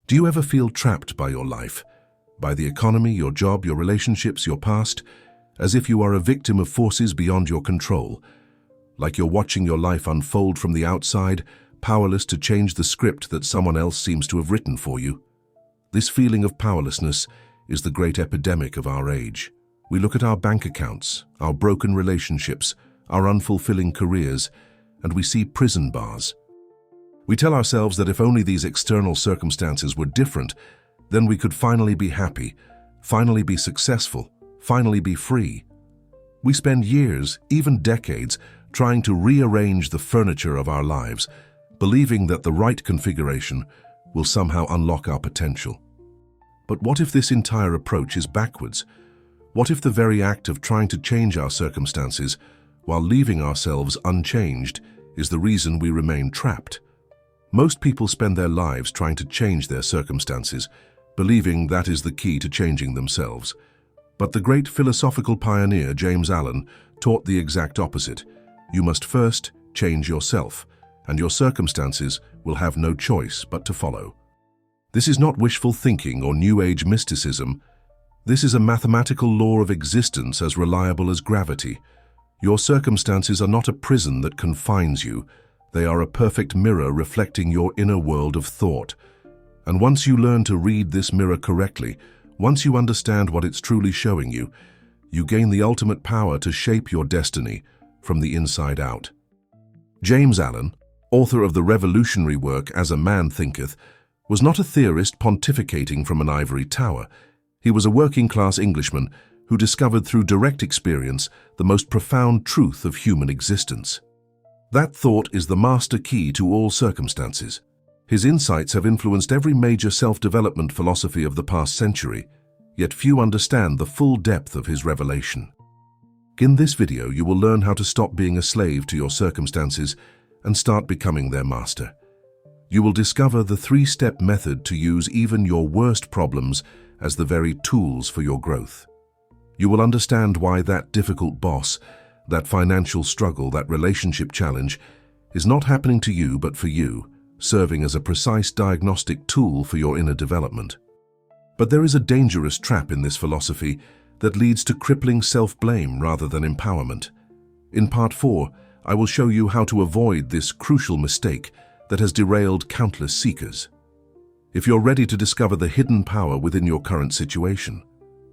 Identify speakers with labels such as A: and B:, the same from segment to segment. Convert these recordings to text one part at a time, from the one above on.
A: Do you ever feel trapped by your life, by the economy, your job, your relationships, your past, as if you are a victim of forces beyond your control? Like you're watching your life unfold from the outside, powerless to change the script that someone else seems to have written for you? This feeling of powerlessness is the great epidemic of our age. We look at our bank accounts, our broken relationships, our unfulfilling careers, and we see prison bars. We tell ourselves that if only these external circumstances were different, then we could finally be happy, finally be successful, finally be free. We spend years, even decades, trying to rearrange the furniture of our lives, believing that the right configuration will somehow unlock our potential. But what if this entire approach is backwards? What if the very act of trying to change our circumstances while leaving ourselves unchanged is the reason we remain trapped? Most people spend their lives trying to change their circumstances, believing that is the key to changing themselves. But the great philosophical pioneer James Allen taught the exact opposite. You must first change yourself, and your circumstances will have no choice but to follow. This is not wishful thinking or New Age mysticism. This is a mathematical law of existence as reliable as gravity. Your circumstances are not a prison that confines you. They are a perfect mirror reflecting your inner world of thought. And once you learn to read this mirror correctly, once you understand what it's truly showing you, you gain the ultimate power to shape your destiny from the inside out. James Allen, author of the revolutionary work As a Man Thinketh, was not a theorist pontificating from an ivory tower. He was a working-class Englishman who discovered through direct experience the most profound truth of human existence. That thought is the master key to all circumstances. His insights have influenced every major self-development philosophy of the past century, yet few understand the full depth of his revelation. In this video, you will learn how to stop being a slave to your circumstances and start becoming their master. You will discover the three-step method to use even your worst problems as the very tools for your growth. You will understand why that difficult boss, that financial struggle, that relationship challenge is not happening to you but for you, serving as a precise diagnostic tool for your inner development. But there is a dangerous trap in this philosophy that leads to crippling self-blame rather than empowerment. In Part 4, I will show you how to avoid this crucial mistake that has derailed countless seekers. If you're ready to discover the hidden power within your current situation,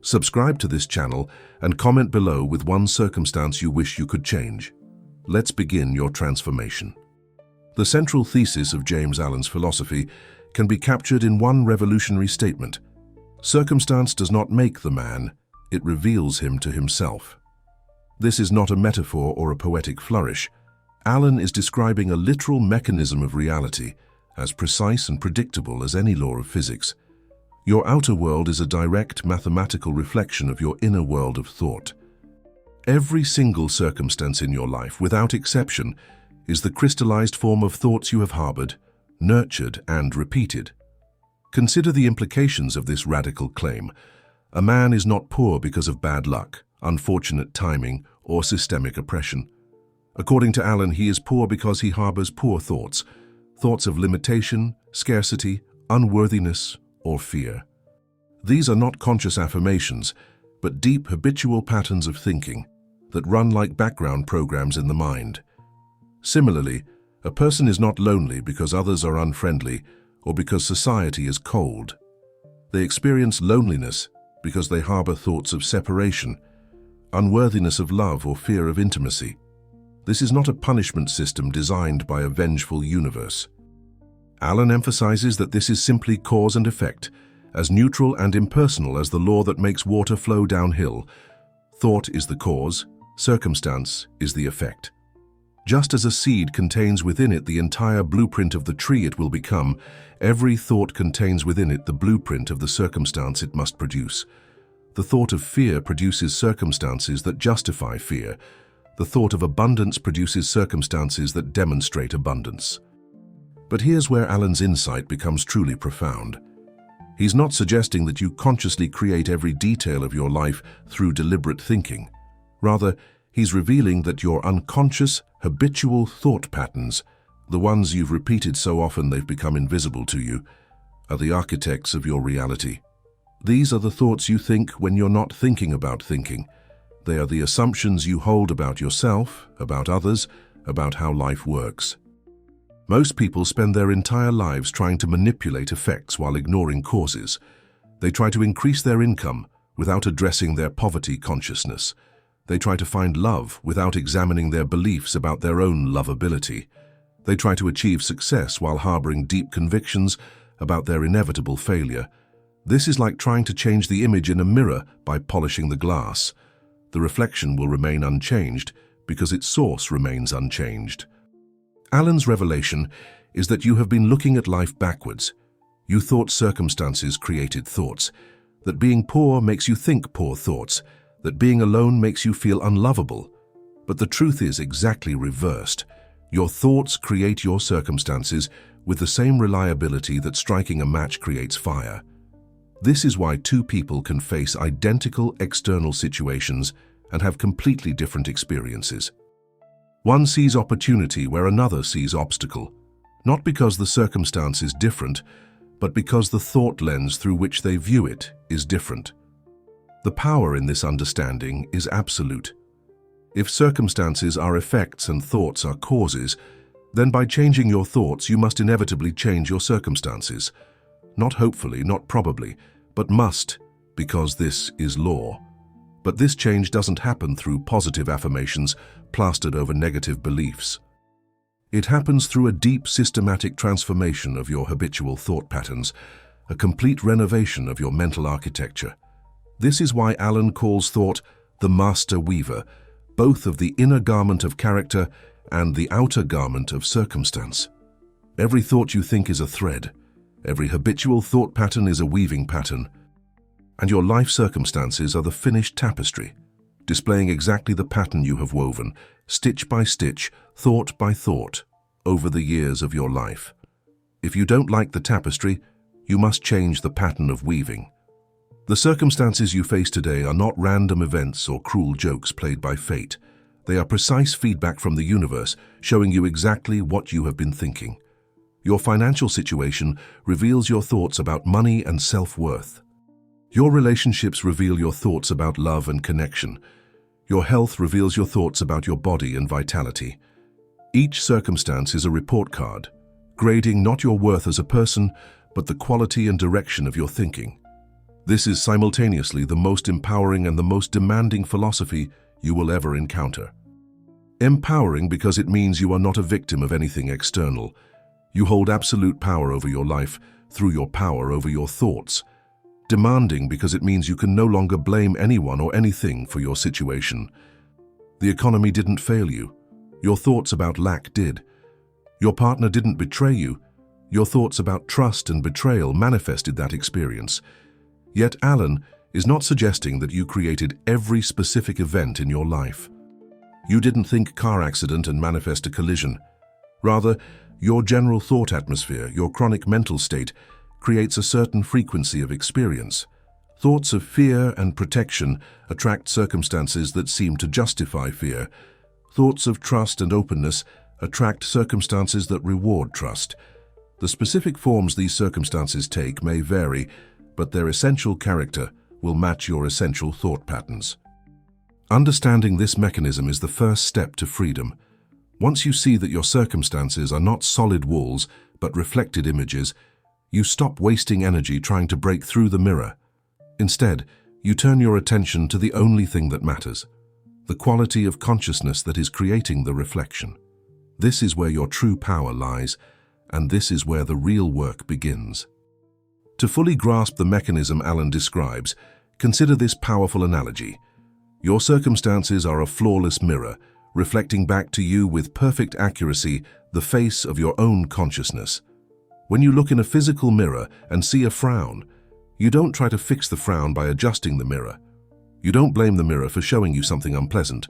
A: subscribe to this channel and comment below with one circumstance you wish you could change. Let's begin your transformation. The central thesis of James Allen's philosophy can be captured in one revolutionary statement. Circumstance does not make the man, it reveals him to himself. This is not a metaphor or a poetic flourish. Allen is describing a literal mechanism of reality, as precise and predictable as any law of physics. Your outer world is a direct mathematical reflection of your inner world of thought. Every single circumstance in your life, without exception, is the crystallized form of thoughts you have harbored, nurtured, and repeated. Consider the implications of this radical claim. A man is not poor because of bad luck, unfortunate timing, or systemic oppression. According to Allen, he is poor because he harbors poor thoughts, thoughts of limitation, scarcity, unworthiness, or fear. These are not conscious affirmations, but deep habitual patterns of thinking that run like background programs in the mind. Similarly, a person is not lonely because others are unfriendly or because society is cold. They experience loneliness because they harbor thoughts of separation, unworthiness of love, or fear of intimacy. This is not a punishment system designed by a vengeful universe. Allen emphasizes that this is simply cause and effect, as neutral and impersonal as the law that makes water flow downhill. Thought is the cause, circumstance is the effect. Just as a seed contains within it the entire blueprint of the tree it will become, every thought contains within it the blueprint of the circumstance it must produce. The thought of fear produces circumstances that justify fear. The thought of abundance produces circumstances that demonstrate abundance. But here's where Allen's insight becomes truly profound. He's not suggesting that you consciously create every detail of your life through deliberate thinking. Rather, he's revealing that your unconscious, habitual thought patterns, the ones you've repeated so often they've become invisible to you, are the architects of your reality. These are the thoughts you think when you're not thinking about thinking. They are the assumptions you hold about yourself, about others, about how life works. Most people spend their entire lives trying to manipulate effects while ignoring causes. They try to increase their income without addressing their poverty consciousness. They try to find love without examining their beliefs about their own lovability. They try to achieve success while harboring deep convictions about their inevitable failure. This is like trying to change the image in a mirror by polishing the glass. The reflection will remain unchanged because its source remains unchanged. Alan's revelation is that you have been looking at life backwards. You thought circumstances created thoughts, that being poor makes you think poor thoughts, that being alone makes you feel unlovable. But the truth is exactly reversed. Your thoughts create your circumstances with the same reliability that striking a match creates fire. This is why two people can face identical external situations and have completely different experiences. One sees opportunity where another sees obstacle, not because the circumstance is different, but because the thought lens through which they view it is different. The power in this understanding is absolute. If circumstances are effects and thoughts are causes, then by changing your thoughts you must inevitably change your circumstances. Not hopefully, not probably, but must, because this is law. But this change doesn't happen through positive affirmations plastered over negative beliefs. It happens through a deep systematic transformation of your habitual thought patterns, a complete renovation of your mental architecture. This is why Alan calls thought the master weaver, both of the inner garment of character and the outer garment of circumstance. Every thought you think is a thread. Every habitual thought pattern is a weaving pattern. And your life circumstances are the finished tapestry, displaying exactly the pattern you have woven, stitch by stitch, thought by thought, over the years of your life. If you don't like the tapestry, you must change the pattern of weaving. The circumstances you face today are not random events or cruel jokes played by fate. They are precise feedback from the universe, showing you exactly what you have been thinking. Your financial situation reveals your thoughts about money and self-worth. Your relationships reveal your thoughts about love and connection. Your health reveals your thoughts about your body and vitality. Each circumstance is a report card, grading not your worth as a person, but the quality and direction of your thinking. This is simultaneously the most empowering and the most demanding philosophy you will ever encounter. Empowering because it means you are not a victim of anything external. You hold absolute power over your life through your power over your thoughts. Demanding because it means you can no longer blame anyone or anything for your situation. The economy didn't fail you. Your thoughts about lack did. Your partner didn't betray you. Your thoughts about trust and betrayal manifested that experience. Yet Alan is not suggesting that you created every specific event in your life. You didn't think car accident and manifest a collision. Rather, your general thought atmosphere, your chronic mental state, creates a certain frequency of experience. Thoughts of fear and protection attract circumstances that seem to justify fear. Thoughts of trust and openness attract circumstances that reward trust. The specific forms these circumstances take may vary, but their essential character will match your essential thought patterns. Understanding this mechanism is the first step to freedom. Once you see that your circumstances are not solid walls, but reflected images, you stop wasting energy trying to break through the mirror. Instead, you turn your attention to the only thing that matters, the quality of consciousness that is creating the reflection. This is where your true power lies, and this is where the real work begins. To fully grasp the mechanism Alan describes, consider this powerful analogy. Your circumstances are a flawless mirror, reflecting back to you with perfect accuracy the face of your own consciousness. When you look in a physical mirror and see a frown, you don't try to fix the frown by adjusting the mirror. You don't blame the mirror for showing you something unpleasant.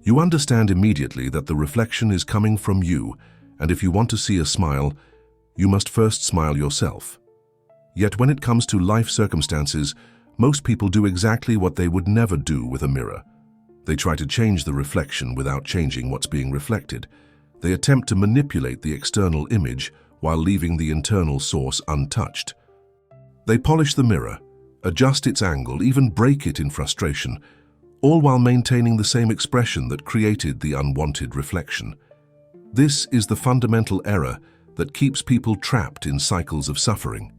A: You understand immediately that the reflection is coming from you, and if you want to see a smile, you must first smile yourself. Yet when it comes to life circumstances, most people do exactly what they would never do with a mirror. They try to change the reflection without changing what's being reflected. They attempt to manipulate the external image while leaving the internal source untouched. They polish the mirror, adjust its angle, even break it in frustration, all while maintaining the same expression that created the unwanted reflection. This is the fundamental error that keeps people trapped in cycles of suffering.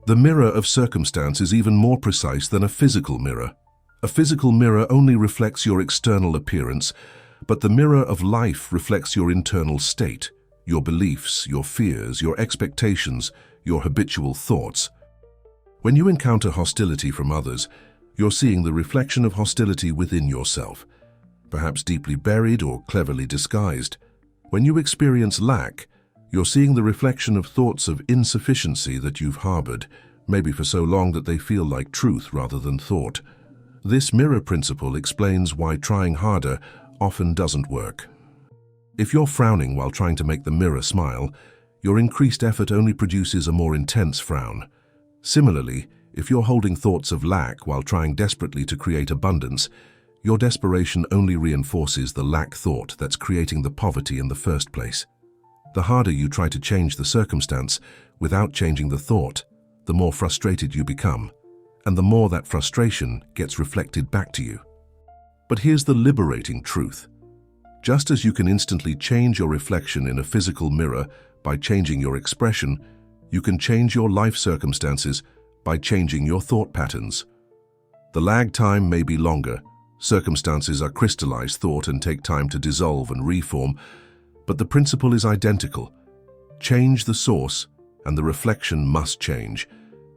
A: The mirror of circumstance is even more precise than a physical mirror. A physical mirror only reflects your external appearance, but the mirror of life reflects your internal state, your beliefs, your fears, your expectations, your habitual thoughts. When you encounter hostility from others, you're seeing the reflection of hostility within yourself, perhaps deeply buried or cleverly disguised. When you experience lack, you're seeing the reflection of thoughts of insufficiency that you've harbored, maybe for so long that they feel like truth rather than thought. This mirror principle explains why trying harder often doesn't work. If you're frowning while trying to make the mirror smile, your increased effort only produces a more intense frown. Similarly, if you're holding thoughts of lack while trying desperately to create abundance, your desperation only reinforces the lack thought that's creating the poverty in the first place. The harder you try to change the circumstance without changing the thought, the more frustrated you become, and the more that frustration gets reflected back to you. But here's the liberating truth. Just as you can instantly change your reflection in a physical mirror by changing your expression, you can change your life circumstances by changing your thought patterns. The lag time may be longer. Circumstances are crystallized thought and take time to dissolve and reform, but the principle is identical. Change the source, and the reflection must change.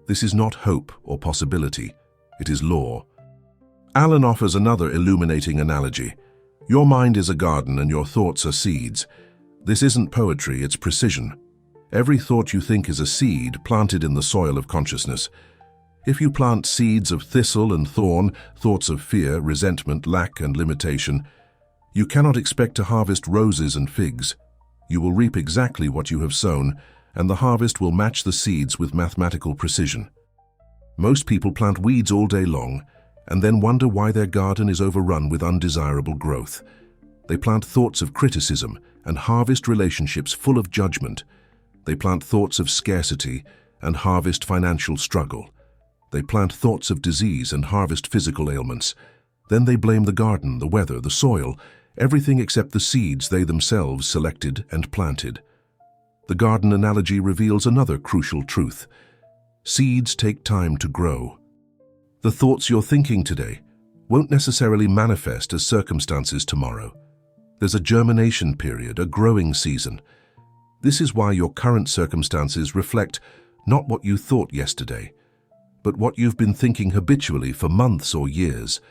A: This is not hope or possibility. It is law. Alan offers another illuminating analogy. Your mind is a garden and your thoughts are seeds. This isn't poetry, it's precision. Every thought you think is a seed planted in the soil of consciousness. If you plant seeds of thistle and thorn, thoughts of fear, resentment, lack, and limitation, you cannot expect to harvest roses and figs. You will reap exactly what you have sown, and the harvest will match the seeds with mathematical precision. Most people plant weeds all day long, and then wonder why their garden is overrun with undesirable growth. They plant thoughts of criticism and harvest relationships full of judgment. They plant thoughts of scarcity and harvest financial struggle. They plant thoughts of disease and harvest physical ailments. Then they blame the garden, the weather, the soil, everything except the seeds they themselves selected and planted. The garden analogy reveals another crucial truth. Seeds take time to grow. The thoughts you're thinking today won't necessarily manifest as circumstances tomorrow. There's a germination period, a growing season. This is why your current circumstances reflect not what you thought yesterday, but what you've been thinking habitually for months or years.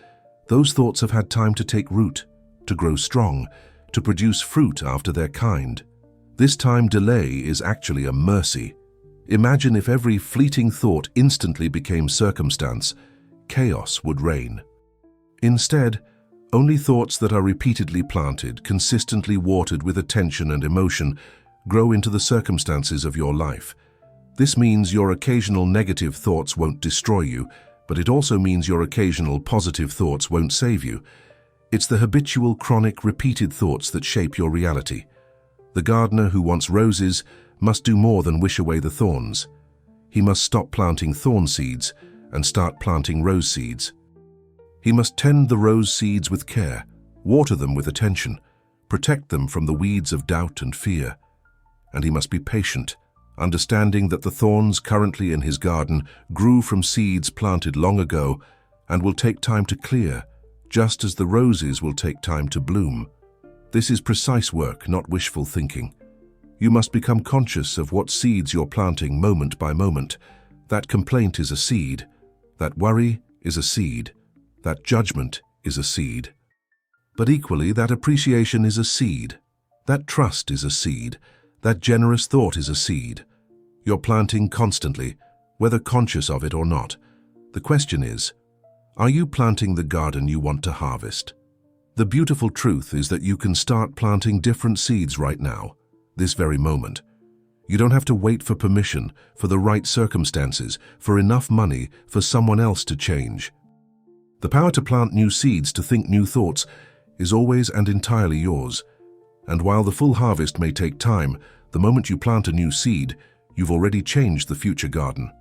A: Those thoughts have had time to take root, to grow strong, to produce fruit after their kind. This time delay is actually a mercy. Imagine if every fleeting thought instantly became circumstance, chaos would reign. Instead, only thoughts that are repeatedly planted, consistently watered with attention and emotion, grow into the circumstances of your life. This means your occasional negative thoughts won't destroy you, but it also means your occasional positive thoughts won't save you. It's the habitual, chronic, repeated thoughts that shape your reality. The gardener who wants roses must do more than wish away the thorns. He must stop planting thorn seeds and start planting rose seeds. He must tend the rose seeds with care, water them with attention, protect them from the weeds of doubt and fear. And he must be patient, understanding that the thorns currently in his garden grew from seeds planted long ago and will take time to clear, just as the roses will take time to bloom. This is precise work, not wishful thinking. You must become conscious of what seeds you're planting moment by moment. That complaint is a seed. That worry is a seed. That judgment is a seed. But equally, that appreciation is a seed. That trust is a seed. That generous thought is a seed. You're planting constantly, whether conscious of it or not. The question is, are you planting the garden you want to harvest? The beautiful truth is that you can start planting different seeds right now, this very moment. You don't have to wait for permission, for the right circumstances, for enough money, for someone else to change. The power to plant new seeds, to think new thoughts, is always and entirely yours. And while the full harvest may take time, The moment you plant a new seed, you've already changed the future garden.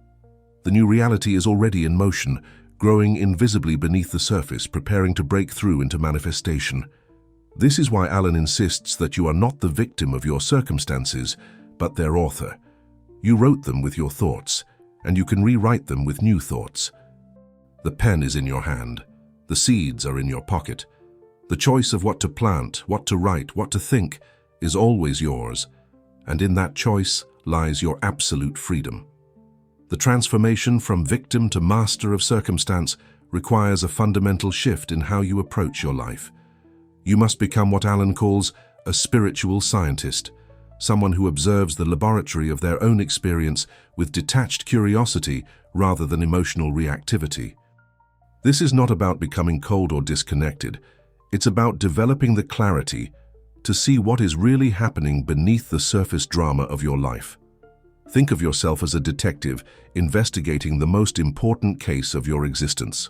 A: The new reality is already in motion, growing invisibly beneath the surface, preparing to break through into manifestation. This is why Alan insists that you are not the victim of your circumstances, but their author. You wrote them with your thoughts, and you can rewrite them with new thoughts. The pen is in your hand. The seeds are in your pocket. The choice of what to plant, what to write, what to think is always yours, and in that choice lies your absolute freedom. The transformation from victim to master of circumstance requires a fundamental shift in how you approach your life. You must become what Alan calls a spiritual scientist, someone who observes the laboratory of their own experience with detached curiosity rather than emotional reactivity. This is not about becoming cold or disconnected. It's about developing the clarity to see what is really happening beneath the surface drama of your life. Think of yourself as a detective investigating the most important case of your existence.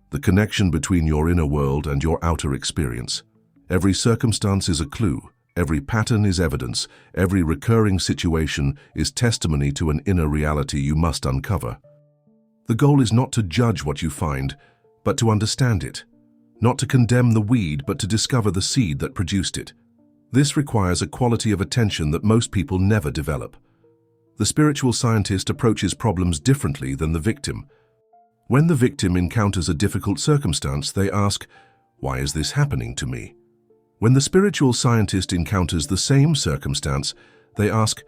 A: The connection between your inner world and your outer experience. Every circumstance is a clue, every pattern is evidence, every recurring situation is testimony to an inner reality you must uncover. The goal is not to judge what you find, but to understand it. Not to condemn the weed, but to discover the seed that produced it. This requires a quality of attention that most people never develop. The spiritual scientist approaches problems differently than the victim. When the victim encounters a difficult circumstance, they ask, "Why is this happening to me?" When the spiritual scientist encounters the same circumstance, they ask,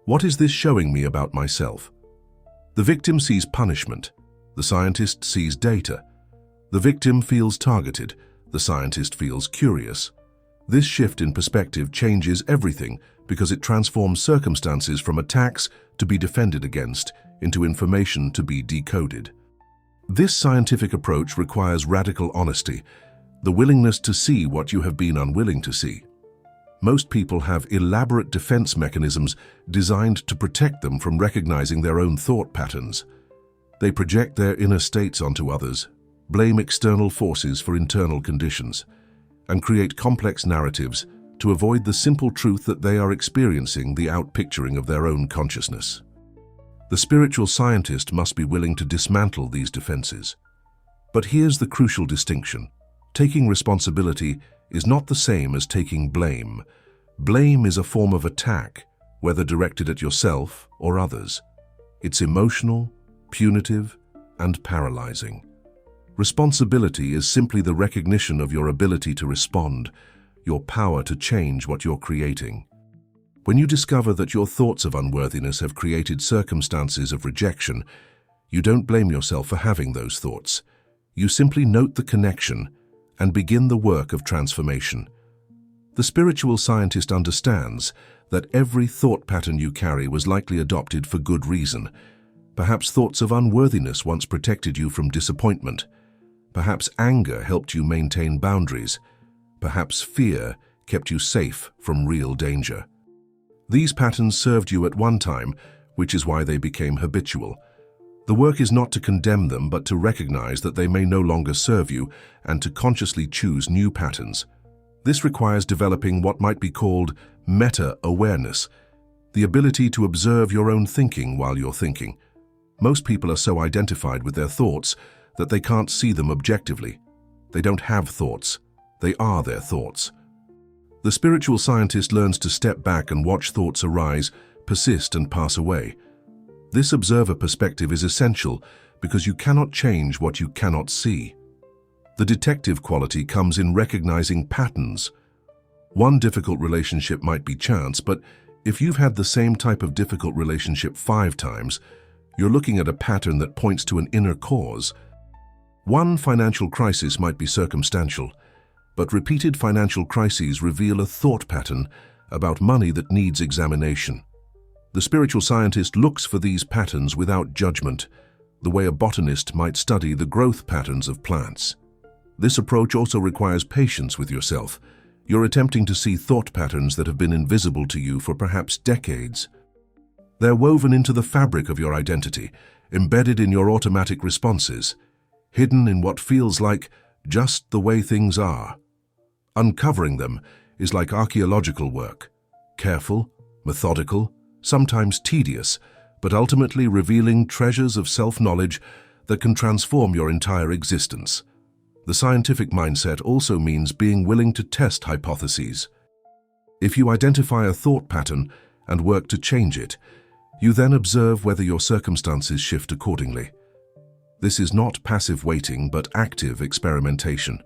A: "What is this showing me about myself?" The victim sees punishment. The scientist sees data. The victim feels targeted. The scientist feels curious. This shift in perspective changes everything because it transforms circumstances from attacks to be defended against into information to be decoded. This scientific approach requires radical honesty, the willingness to see what you have been unwilling to see. Most people have elaborate defense mechanisms designed to protect them from recognizing their own thought patterns. They project their inner states onto others, blame external forces for internal conditions, and create complex narratives to avoid the simple truth that they are experiencing the outpicturing of their own consciousness. The spiritual scientist must be willing to dismantle these defenses. But here's the crucial distinction. Taking responsibility is not the same as taking blame. Blame is a form of attack, whether directed at yourself or others. It's emotional, punitive, and paralyzing. Responsibility is simply the recognition of your ability to respond, your power to change what you're creating. When you discover that your thoughts of unworthiness have created circumstances of rejection, you don't blame yourself for having those thoughts. You simply note the connection and begin the work of transformation. The spiritual scientist understands that every thought pattern you carry was likely adopted for good reason. Perhaps thoughts of unworthiness once protected you from disappointment. Perhaps anger helped you maintain boundaries. Perhaps fear kept you safe from real danger. These patterns served you at one time, which is why they became habitual. The work is not to condemn them, but to recognize that they may no longer serve you and to consciously choose new patterns. This requires developing what might be called meta-awareness, the ability to observe your own thinking while you're thinking. Most people are so identified with their thoughts that they can't see them objectively. They don't have thoughts. They are their thoughts. The spiritual scientist learns to step back and watch thoughts arise, persist, and pass away. This observer perspective is essential because you cannot change what you cannot see. The detective quality comes in recognizing patterns. One difficult relationship might be chance, but if you've had the same type of difficult relationship 5 times, you're looking at a pattern that points to an inner cause. One financial crisis might be circumstantial, but repeated financial crises reveal a thought pattern about money that needs examination. The spiritual scientist looks for these patterns without judgment, the way a botanist might study the growth patterns of plants. This approach also requires patience with yourself. You're attempting to see thought patterns that have been invisible to you for perhaps decades. They're woven into the fabric of your identity, embedded in your automatic responses, hidden in what feels like just the way things are. Uncovering them is like archaeological work, careful, methodical, sometimes tedious, but ultimately revealing treasures of self-knowledge that can transform your entire existence. The scientific mindset also means being willing to test hypotheses. If you identify a thought pattern and work to change it, you then observe whether your circumstances shift accordingly. This is not passive waiting, but active experimentation.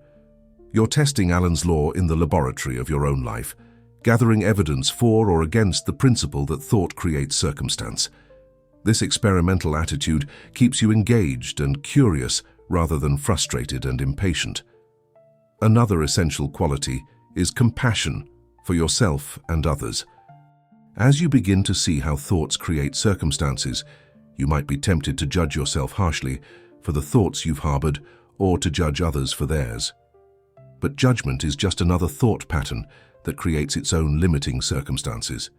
A: You're testing Allen's law in the laboratory of your own life, gathering evidence for or against the principle that thought creates circumstance. This experimental attitude keeps you engaged and curious rather than frustrated and impatient. Another essential quality is compassion for yourself and others. As you begin to see how thoughts create circumstances, you might be tempted to judge yourself harshly for the thoughts you've harbored or to judge others for theirs. But judgment is just another thought pattern that creates its own limiting circumstances.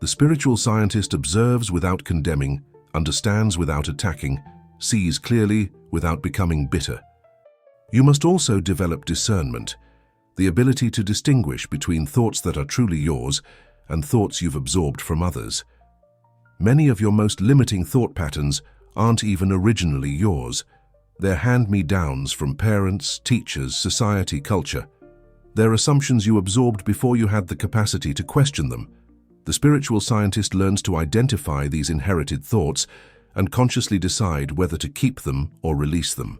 A: The spiritual scientist observes without condemning, understands without attacking, sees clearly without becoming bitter. You must also develop discernment, the ability to distinguish between thoughts that are truly yours and thoughts you've absorbed from others. Many of your most limiting thought patterns aren't even originally yours. They're hand-me-downs from parents, teachers, society, culture. They're assumptions you absorbed before you had the capacity to question them. The spiritual scientist learns to identify these inherited thoughts and consciously decide whether to keep them or release them.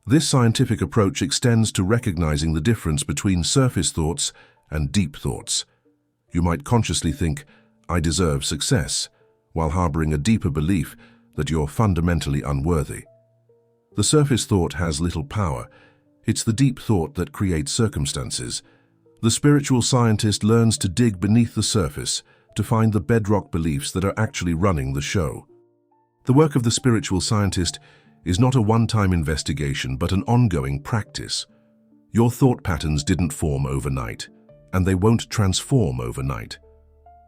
A: This scientific approach extends to recognizing the difference between surface thoughts and deep thoughts. You might consciously think, "I deserve success," while harboring a deeper belief that you're fundamentally unworthy. The surface thought has little power. It's the deep thought that creates circumstances. The spiritual scientist learns to dig beneath the surface to find the bedrock beliefs that are actually running the show. The work of the spiritual scientist is not a one-time investigation, but an ongoing practice. Your thought patterns didn't form overnight, and they won't transform overnight.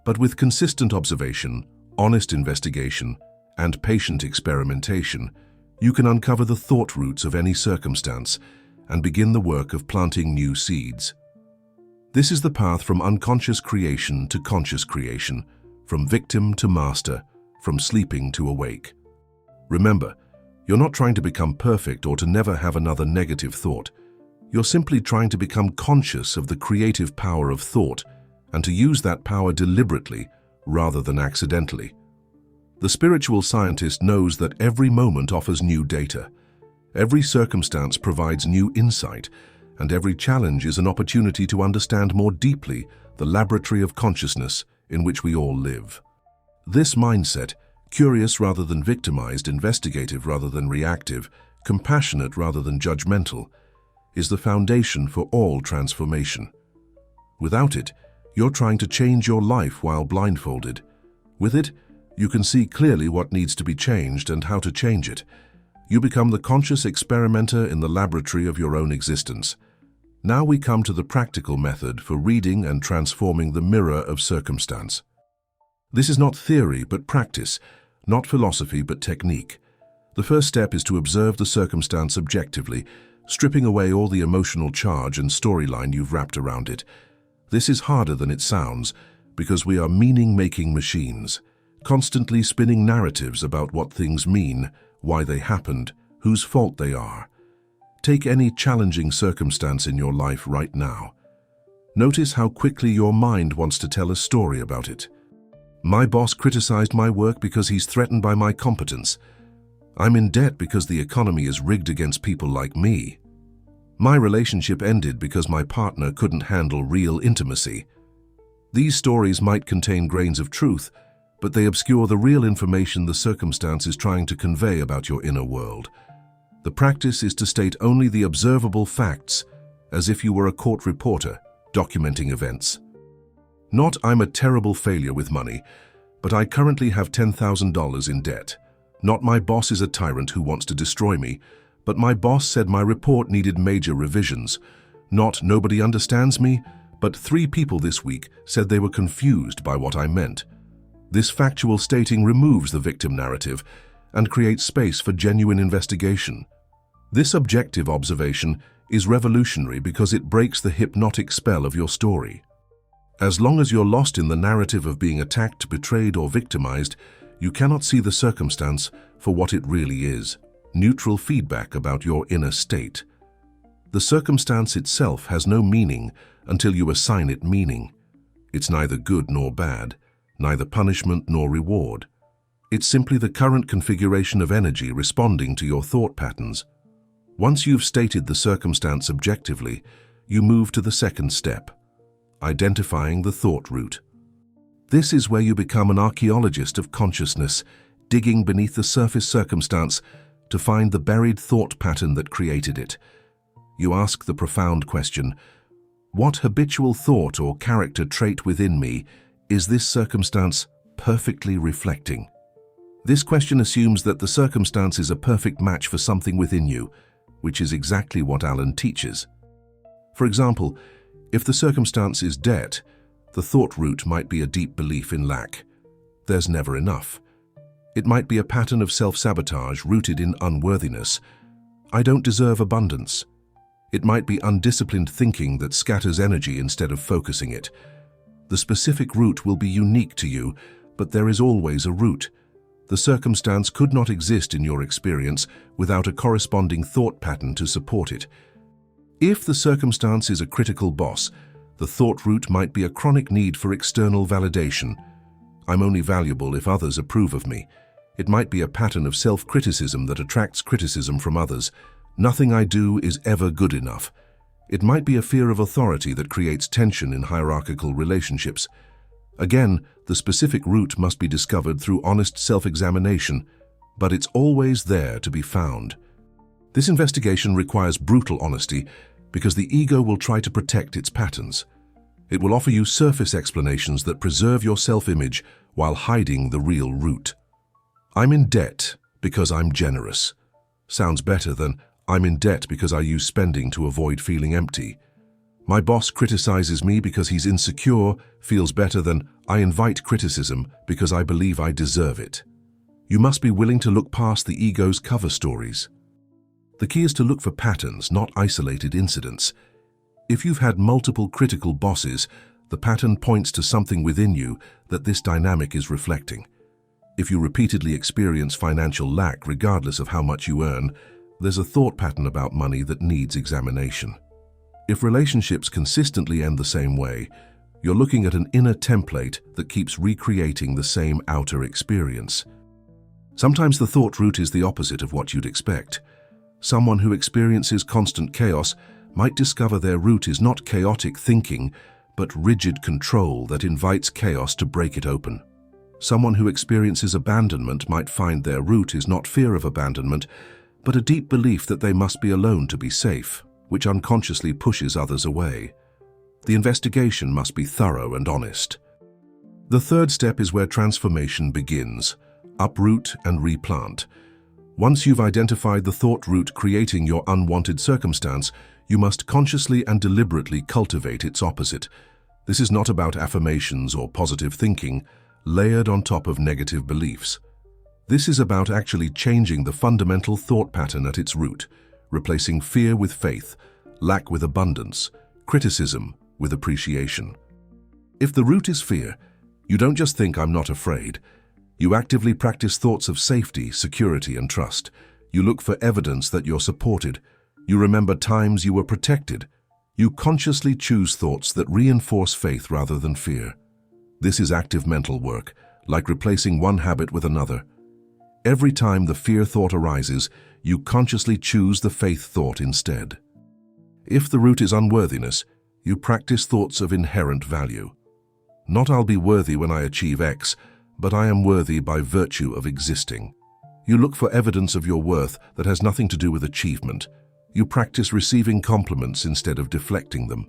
A: But with consistent observation, honest investigation, and patient experimentation, you can uncover the thought roots of any circumstance and begin the work of planting new seeds. This is the path from unconscious creation to conscious creation, from victim to master, from sleeping to awake. Remember, you're not trying to become perfect or to never have another negative thought. You're simply trying to become conscious of the creative power of thought and to use that power deliberately rather than accidentally. The spiritual scientist knows that every moment offers new data. Every circumstance provides new insight, and every challenge is an opportunity to understand more deeply the laboratory of consciousness in which we all live. This mindset, curious rather than victimized, investigative rather than reactive, compassionate rather than judgmental, is the foundation for all transformation. Without it, you're trying to change your life while blindfolded. With it, you can see clearly what needs to be changed and how to change it. You become the conscious experimenter in the laboratory of your own existence. Now we come to the practical method for reading and transforming the mirror of circumstance. This is not theory but practice, not philosophy but technique. The first step is to observe the circumstance objectively, stripping away all the emotional charge and storyline you've wrapped around it. This is harder than it sounds because we are meaning-making machines, constantly spinning narratives about what things mean, why they happened, whose fault they are. Take any challenging circumstance in your life right now. Notice how quickly your mind wants to tell a story about it. My boss criticized my work because he's threatened by my competence. I'm in debt because the economy is rigged against people like me. My relationship ended because my partner couldn't handle real intimacy. These stories might contain grains of truth, but they obscure the real information the circumstance is trying to convey about your inner world. The practice is to state only the observable facts, as if you were a court reporter documenting events. Not, "I'm a terrible failure with money, but I currently have $10,000 in debt." Not, "My boss is a tyrant who wants to destroy me, but my boss said my report needed major revisions." Not, "Nobody understands me, but 3 people this week said they were confused by what I meant." This factual stating removes the victim narrative and creates space for genuine investigation. This objective observation is revolutionary because it breaks the hypnotic spell of your story. As long as you're lost in the narrative of being attacked, betrayed, or victimized, you cannot see the circumstance for what it really is: neutral feedback about your inner state. The circumstance itself has no meaning until you assign it meaning. It's neither good nor bad, neither punishment nor reward. It's simply the current configuration of energy responding to your thought patterns. Once you've stated the circumstance objectively, you move to the second step: identifying the thought root. This is where you become an archaeologist of consciousness, digging beneath the surface circumstance to find the buried thought pattern that created it. You ask the profound question: what habitual thought or character trait within me is this circumstance perfectly reflecting? This question assumes that the circumstance is a perfect match for something within you, which is exactly what Alan teaches. For example, if the circumstance is debt, the thought root might be a deep belief in lack. There's never enough. It might be a pattern of self-sabotage rooted in unworthiness. I don't deserve abundance. It might be undisciplined thinking that scatters energy instead of focusing it. The specific root will be unique to you, but there is always a root. The circumstance could not exist in your experience without a corresponding thought pattern to support it. If the circumstance is a critical boss, the thought root might be a chronic need for external validation. I'm only valuable if others approve of me. It might be a pattern of self-criticism that attracts criticism from others. Nothing I do is ever good enough. It might be a fear of authority that creates tension in hierarchical relationships. Again, the specific root must be discovered through honest self-examination, but it's always there to be found. This investigation requires brutal honesty because the ego will try to protect its patterns. It will offer you surface explanations that preserve your self-image while hiding the real root. I'm in debt because I'm generous. Sounds better than I'm in debt because I use spending to avoid feeling empty. My boss criticizes me because he's insecure feels better than I invite criticism because I believe I deserve it. You must be willing to look past the ego's cover stories. The key is to look for patterns, not isolated incidents. If you've had multiple critical bosses, the pattern points to something within you that this dynamic is reflecting. If you repeatedly experience financial lack regardless of how much you earn, there's a thought pattern about money that needs examination. If relationships consistently end the same way, you're looking at an inner template that keeps recreating the same outer experience. Sometimes the thought root is the opposite of what you'd expect. Someone who experiences constant chaos might discover their root is not chaotic thinking, but rigid control that invites chaos to break it open. Someone who experiences abandonment might find their root is not fear of abandonment, but a deep belief that they must be alone to be safe, which unconsciously pushes others away. The investigation must be thorough and honest. The third step is where transformation begins: uproot and replant. Once you've identified the thought root creating your unwanted circumstance, you must consciously and deliberately cultivate its opposite. This is not about affirmations or positive thinking, layered on top of negative beliefs. This is about actually changing the fundamental thought pattern at its root, replacing fear with faith, lack with abundance, criticism with appreciation. If the root is fear, you don't just think I'm not afraid. You actively practice thoughts of safety, security, and trust. You look for evidence that you're supported. You remember times you were protected. You consciously choose thoughts that reinforce faith rather than fear. This is active mental work, like replacing one habit with another. Every time the fear thought arises, you consciously choose the faith thought instead. If the root is unworthiness, you practice thoughts of inherent value. Not I'll be worthy when I achieve X, but I am worthy by virtue of existing. You look for evidence of your worth that has nothing to do with achievement. You practice receiving compliments instead of deflecting them.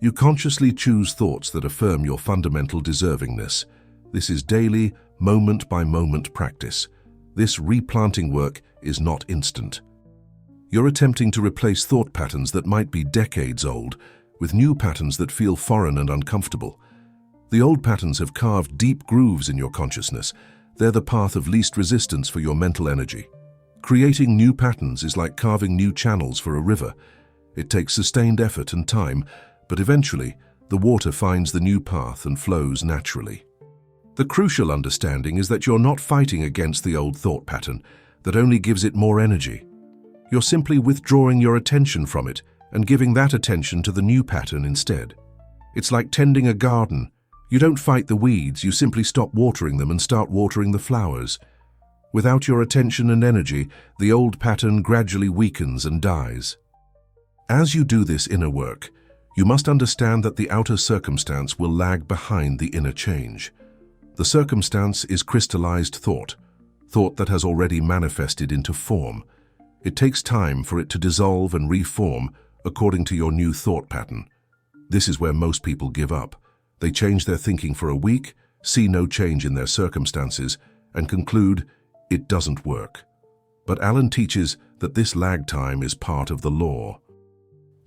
A: You consciously choose thoughts that affirm your fundamental deservingness. This is daily, moment-by-moment practice. This replanting work is not instant. You're attempting to replace thought patterns that might be decades old with new patterns that feel foreign and uncomfortable. The old patterns have carved deep grooves in your consciousness. They're the path of least resistance for your mental energy. Creating new patterns is like carving new channels for a river. It takes sustained effort and time, but eventually, the water finds the new path and flows naturally. The crucial understanding is that you're not fighting against the old thought pattern that only gives it more energy. You're simply withdrawing your attention from it and giving that attention to the new pattern instead. It's like tending a garden. You don't fight the weeds, you simply stop watering them and start watering the flowers. Without your attention and energy, the old pattern gradually weakens and dies. As you do this inner work, you must understand that the outer circumstance will lag behind the inner change. The circumstance is crystallized thought, thought that has already manifested into form. It takes time for it to dissolve and reform according to your new thought pattern. This is where most people give up. They change their thinking for a week, see no change in their circumstances, and conclude it doesn't work. But Alan teaches that this lag time is part of the law.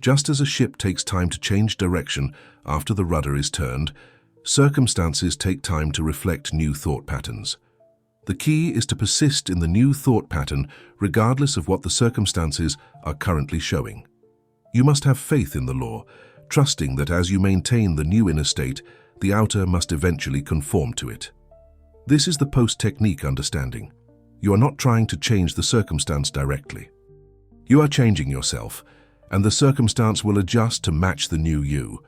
A: Just as a ship takes time to change direction after the rudder is turned, circumstances take time to reflect new thought patterns. The key is to persist in the new thought pattern regardless of what the circumstances are currently showing. You must have faith in the law, trusting that as you maintain the new inner state, the outer must eventually conform to it. This is the post-technique understanding. You are not trying to change the circumstance directly. You are changing yourself, and the circumstance will adjust to match the new you.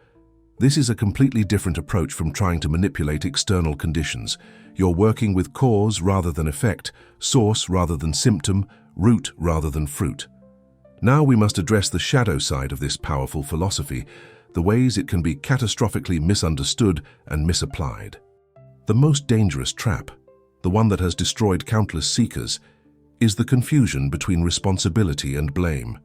A: This is a completely different approach from trying to manipulate external conditions. You're working with cause rather than effect, source rather than symptom, root rather than fruit. Now we must address the shadow side of this powerful philosophy, the ways it can be catastrophically misunderstood and misapplied. The most dangerous trap, the one that has destroyed countless seekers, is the confusion between responsibility and blame.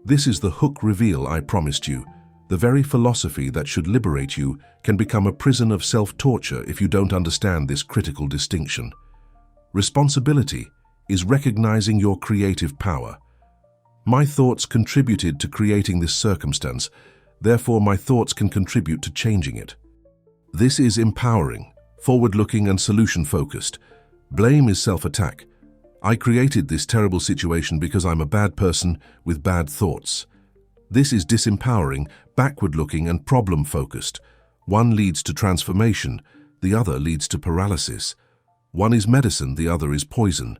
A: This is the hook reveal I promised you. The very philosophy that should liberate you can become a prison of self-torture if you don't understand this critical distinction. Responsibility is recognizing your creative power. My thoughts contributed to creating this circumstance, therefore my thoughts can contribute to changing it. This is empowering, forward-looking and solution-focused. Blame is self-attack. I created this terrible situation because I'm a bad person with bad thoughts. This is disempowering, backward-looking and problem-focused. One leads to transformation, the other leads to paralysis. One is medicine, the other is poison.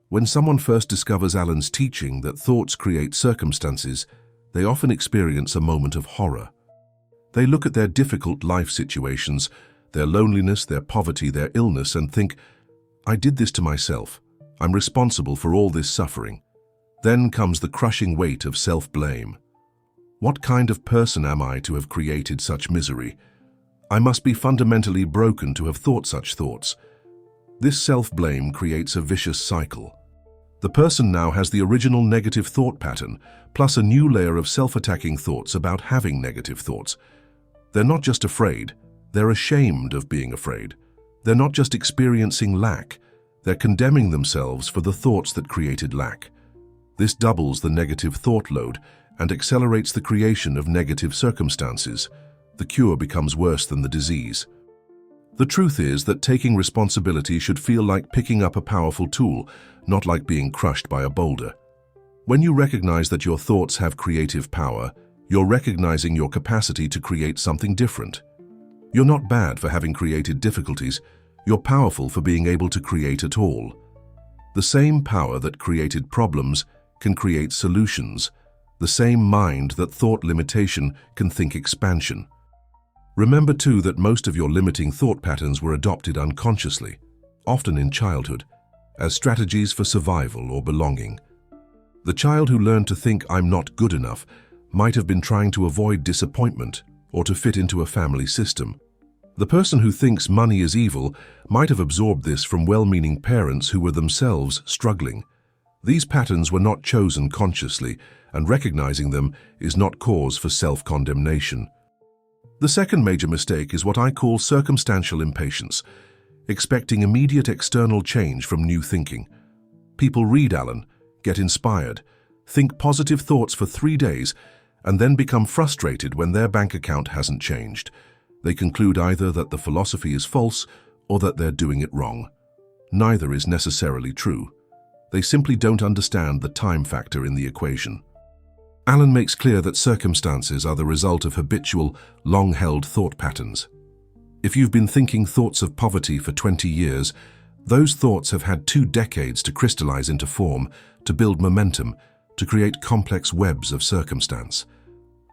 A: When someone first discovers Alan's teaching that thoughts create circumstances, they often experience a moment of horror. They look at their difficult life situations, their loneliness, their poverty, their illness, and think, I did this to myself. I'm responsible for all this suffering. Then comes the crushing weight of self-blame. What kind of person am I to have created such misery? I must be fundamentally broken to have thought such thoughts. This self-blame creates a vicious cycle. The person now has the original negative thought pattern, plus a new layer of self-attacking thoughts about having negative thoughts. They're not just afraid, they're ashamed of being afraid. They're not just experiencing lack, they're condemning themselves for the thoughts that created lack. This doubles the negative thought load and accelerates the creation of negative circumstances. The cure becomes worse than the disease. The truth is that taking responsibility should feel like picking up a powerful tool, not like being crushed by a boulder. When you recognize that your thoughts have creative power, you're recognizing your capacity to create something different. You're not bad for having created difficulties, you're powerful for being able to create at all. The same power that created problems can create solutions. The same mind that thought limitation can think expansion. Remember too that most of your limiting thought patterns were adopted unconsciously, often in childhood, as strategies for survival or belonging. The child who learned to think I'm not good enough might have been trying to avoid disappointment or to fit into a family system. The person who thinks money is evil might have absorbed this from well-meaning parents who were themselves struggling. These patterns were not chosen consciously, and recognizing them is not cause for self-condemnation. The second major mistake is what I call circumstantial impatience, expecting immediate external change from new thinking. People read Alan, get inspired, think positive thoughts for 3 days, and then become frustrated when their bank account hasn't changed. They conclude either that the philosophy is false or that they're doing it wrong. Neither is necessarily true. They simply don't understand the time factor in the equation. Alan makes clear that circumstances are the result of habitual, long-held thought patterns. If you've been thinking thoughts of poverty for 20 years, those thoughts have had 2 decades to crystallize into form, to build momentum, to create complex webs of circumstance.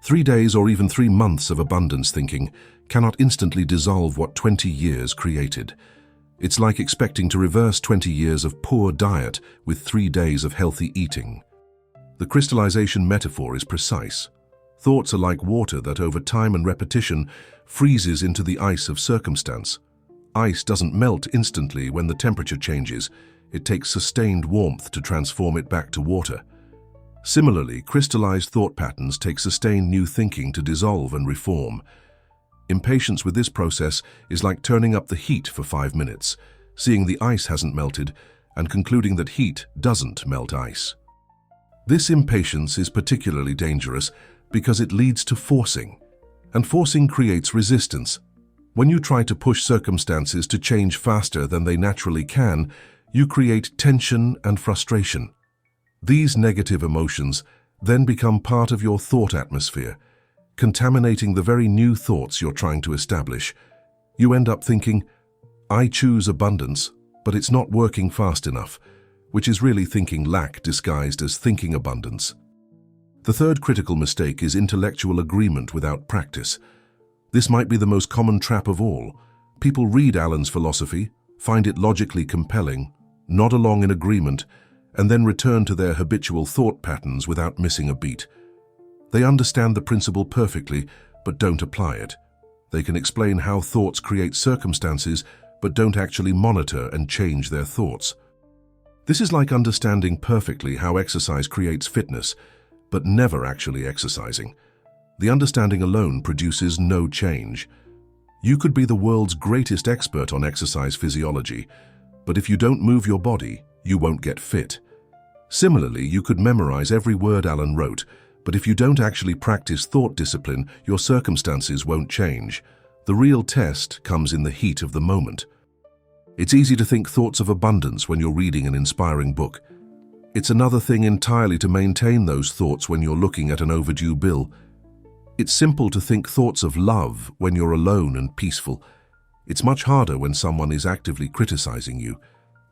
A: 3 days or even 3 months of abundance thinking cannot instantly dissolve what 20 years created. It's like expecting to reverse 20 years of poor diet with 3 days of healthy eating. The crystallization metaphor is precise. Thoughts are like water that over time and repetition freezes into the ice of circumstance. Ice doesn't melt instantly when the temperature changes. It takes sustained warmth to transform it back to water. Similarly, crystallized thought patterns take sustained new thinking to dissolve and reform. Impatience with this process is like turning up the heat for 5 minutes, seeing the ice hasn't melted, and concluding that heat doesn't melt ice. This impatience is particularly dangerous because it leads to forcing, and forcing creates resistance. When you try to push circumstances to change faster than they naturally can, you create tension and frustration. These negative emotions then become part of your thought atmosphere, contaminating the very new thoughts you're trying to establish. You end up thinking, "I choose abundance, but it's not working fast enough," which is really thinking lack disguised as thinking abundance. The third critical mistake is intellectual agreement without practice. This might be the most common trap of all. People read Alan's philosophy, find it logically compelling, nod along in agreement, and then return to their habitual thought patterns without missing a beat. They understand the principle perfectly, but don't apply it. They can explain how thoughts create circumstances, but don't actually monitor and change their thoughts. This is like understanding perfectly how exercise creates fitness, but never actually exercising. The understanding alone produces no change. You could be the world's greatest expert on exercise physiology, but if you don't move your body, you won't get fit. Similarly, you could memorize every word Alan wrote, but if you don't actually practice thought discipline, your circumstances won't change. The real test comes in the heat of the moment. It's easy to think thoughts of abundance when you're reading an inspiring book. It's another thing entirely to maintain those thoughts when you're looking at an overdue bill. It's simple to think thoughts of love when you're alone and peaceful. It's much harder when someone is actively criticizing you.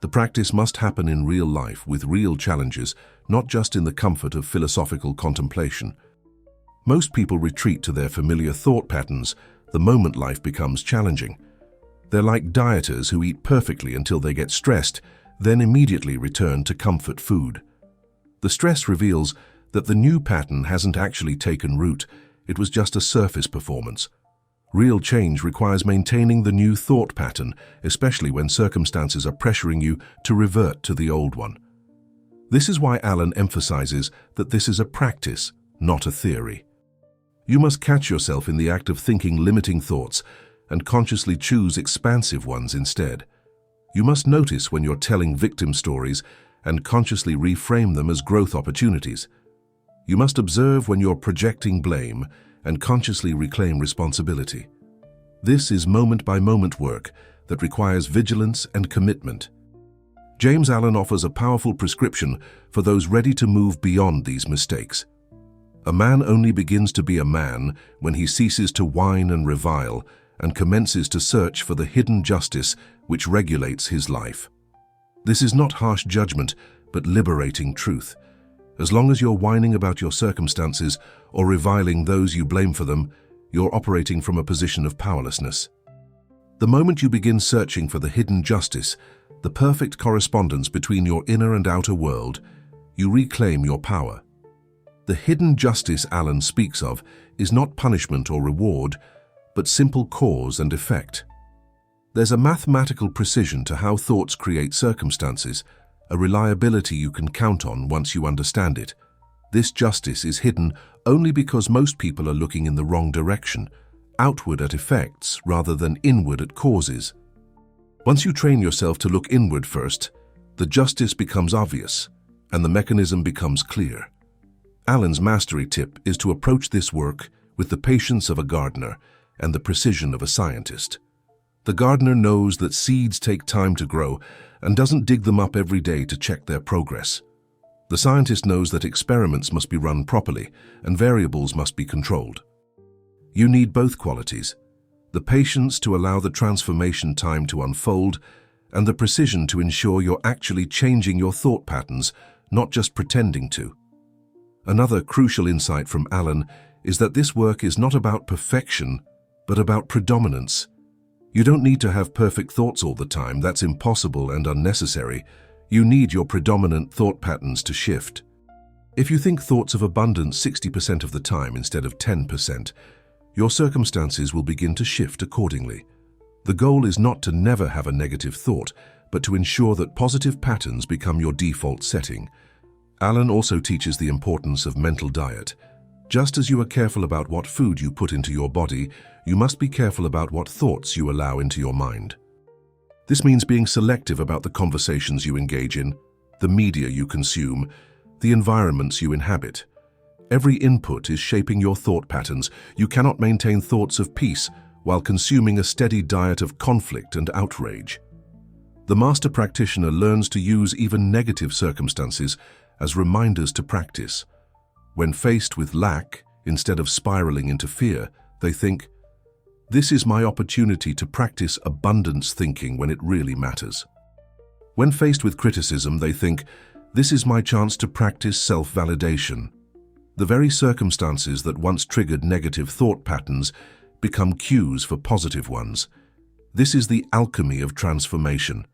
A: The practice must happen in real life with real challenges, not just in the comfort of philosophical contemplation. Most people retreat to their familiar thought patterns the moment life becomes challenging. They're like dieters who eat perfectly until they get stressed, then immediately return to comfort food. The stress reveals that the new pattern hasn't actually taken root, it was just a surface performance. Real change requires maintaining the new thought pattern, especially when circumstances are pressuring you to revert to the old one. This is why Alan emphasizes that this is a practice, not a theory. You must catch yourself in the act of thinking limiting thoughts and consciously choose expansive ones instead. You must notice when you're telling victim stories and consciously reframe them as growth opportunities. You must observe when you're projecting blame and consciously reclaim responsibility. This is moment-by-moment work that requires vigilance and commitment. James Allen offers a powerful prescription for those ready to move beyond these mistakes. A man only begins to be a man when he ceases to whine and revile and commences to search for the hidden justice which regulates his life. This is not harsh judgment, but liberating truth. As long as you're whining about your circumstances or reviling those you blame for them, you're operating from a position of powerlessness. The moment you begin searching for the hidden justice, the perfect correspondence between your inner and outer world, you reclaim your power. The hidden justice Alan speaks of is not punishment or reward, but simple cause and effect. There's a mathematical precision to how thoughts create circumstances, a reliability you can count on once you understand it. This justice is hidden only because most people are looking in the wrong direction, outward at effects rather than inward at causes. Once you train yourself to look inward first, the justice becomes obvious and the mechanism becomes clear. Alan's mastery tip is to approach this work with the patience of a gardener and the precision of a scientist. The gardener knows that seeds take time to grow and doesn't dig them up every day to check their progress. The scientist knows that experiments must be run properly and variables must be controlled. You need both qualities: the patience to allow the transformation time to unfold, and the precision to ensure you're actually changing your thought patterns, not just pretending to. Another crucial insight from Alan is that this work is not about perfection, but about predominance. You don't need to have perfect thoughts all the time. That's impossible and unnecessary. You need your predominant thought patterns to shift. If you think thoughts of abundance 60% of the time instead of 10%, your circumstances will begin to shift accordingly. The goal is not to never have a negative thought, but to ensure that positive patterns become your default setting. Alan also teaches the importance of mental diet. Just as you are careful about what food you put into your body, you must be careful about what thoughts you allow into your mind. This means being selective about the conversations you engage in, the media you consume, the environments you inhabit. Every input is shaping your thought patterns. You cannot maintain thoughts of peace while consuming a steady diet of conflict and outrage. The master practitioner learns to use even negative circumstances as reminders to practice. When faced with lack, instead of spiraling into fear, they think, "This is my opportunity to practice abundance thinking when it really matters." When faced with criticism, they think, "This is my chance to practice self-validation." The very circumstances that once triggered negative thought patterns become cues for positive ones. This is the alchemy of transformation.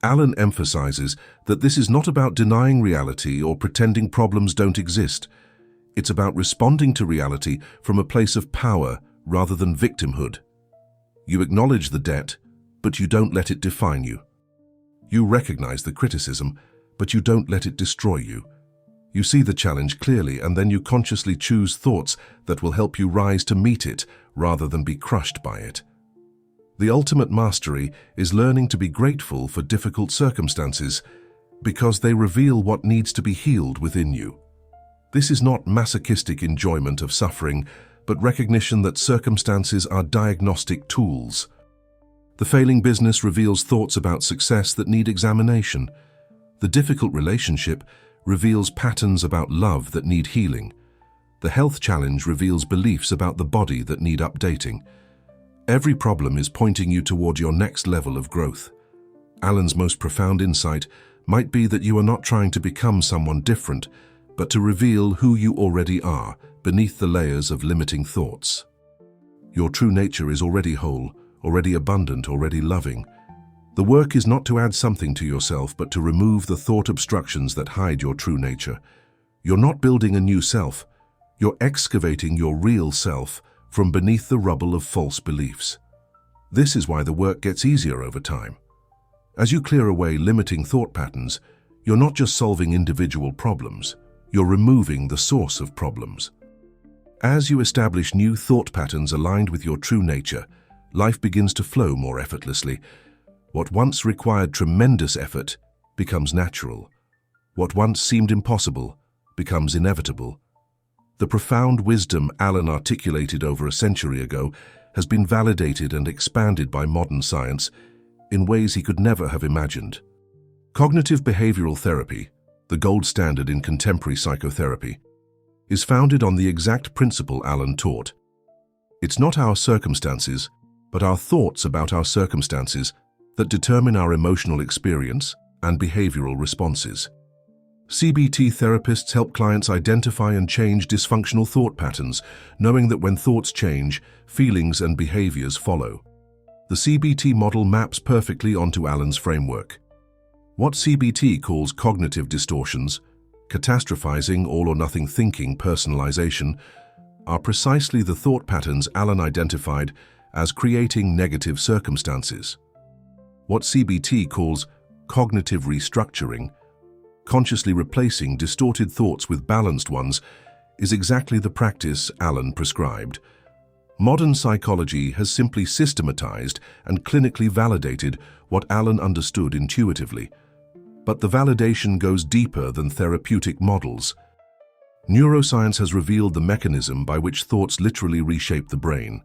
A: Alan emphasizes that this is not about denying reality or pretending problems don't exist. It's about responding to reality from a place of power rather than victimhood. You acknowledge the debt, but you don't let it define you. You recognize the criticism, but you don't let it destroy you. You see the challenge clearly, and then you consciously choose thoughts that will help you rise to meet it rather than be crushed by it. The ultimate mastery is learning to be grateful for difficult circumstances because they reveal what needs to be healed within you. This is not masochistic enjoyment of suffering, but recognition that circumstances are diagnostic tools. The failing business reveals thoughts about success that need examination. The difficult relationship reveals patterns about love that need healing. The health challenge reveals beliefs about the body that need updating. Every problem is pointing you toward your next level of growth. Alan's most profound insight might be that you are not trying to become someone different, but to reveal who you already are beneath the layers of limiting thoughts. Your true nature is already whole, already abundant, already loving. The work is not to add something to yourself, but to remove the thought obstructions that hide your true nature. You're not building a new self. You're excavating your real self from beneath the rubble of false beliefs. This is why the work gets easier over time. As you clear away limiting thought patterns, you're not just solving individual problems, you're removing the source of problems. As you establish new thought patterns aligned with your true nature, life begins to flow more effortlessly. What once required tremendous effort becomes natural. What once seemed impossible becomes inevitable. The profound wisdom Alan articulated over a century ago has been validated and expanded by modern science in ways he could never have imagined. Cognitive behavioral therapy, the gold standard in contemporary psychotherapy, is founded on the exact principle Alan taught. It's not our circumstances, but our thoughts about our circumstances that determine our emotional experience and behavioral responses. CBT therapists help clients identify and change dysfunctional thought patterns, knowing that when thoughts change, feelings and behaviors follow. The CBT model maps perfectly onto Alan's framework. What CBT calls cognitive distortions, catastrophizing, all-or-nothing thinking, personalization, are precisely the thought patterns Alan identified as creating negative circumstances. What CBT calls cognitive restructuring, consciously replacing distorted thoughts with balanced ones, is exactly the practice Alan prescribed. Modern psychology has simply systematized and clinically validated what Alan understood intuitively. But the validation goes deeper than therapeutic models. Neuroscience has revealed the mechanism by which thoughts literally reshape the brain.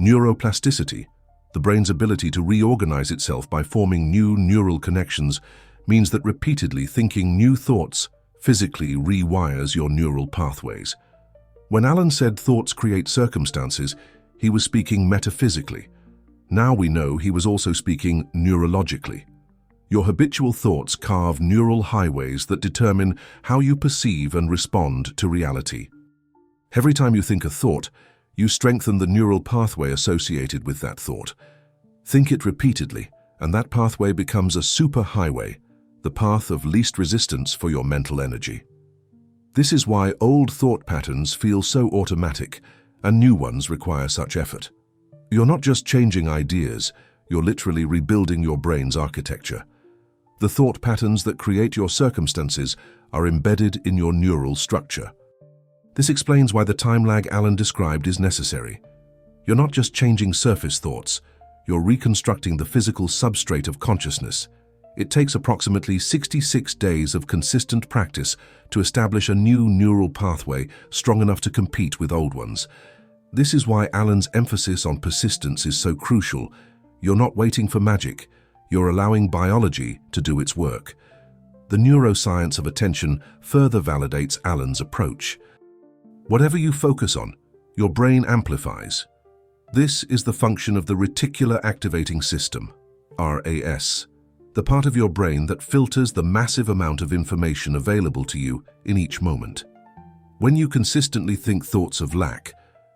A: Neuroplasticity, the brain's ability to reorganize itself by forming new neural connections, means that repeatedly thinking new thoughts physically rewires your neural pathways. When Alan said thoughts create circumstances, he was speaking metaphysically. Now we know he was also speaking neurologically. Your habitual thoughts carve neural highways that determine how you perceive and respond to reality. Every time you think a thought, you strengthen the neural pathway associated with that thought. Think it repeatedly, and that pathway becomes a superhighway, the path of least resistance for your mental energy. This is why old thought patterns feel so automatic, and new ones require such effort. You're not just changing ideas, you're literally rebuilding your brain's architecture. The thought patterns that create your circumstances are embedded in your neural structure. This explains why the time lag Alan described is necessary. You're not just changing surface thoughts, you're reconstructing the physical substrate of consciousness. It takes approximately 66 days of consistent practice to establish a new neural pathway strong enough to compete with old ones. This is why Alan's emphasis on persistence is so crucial. You're not waiting for magic, you're allowing biology to do its work. The neuroscience of attention further validates Alan's approach. Whatever you focus on, your brain amplifies. This is the function of the reticular activating system, RAS, the part of your brain that filters the massive amount of information available to you in each moment. When you consistently think thoughts of lack,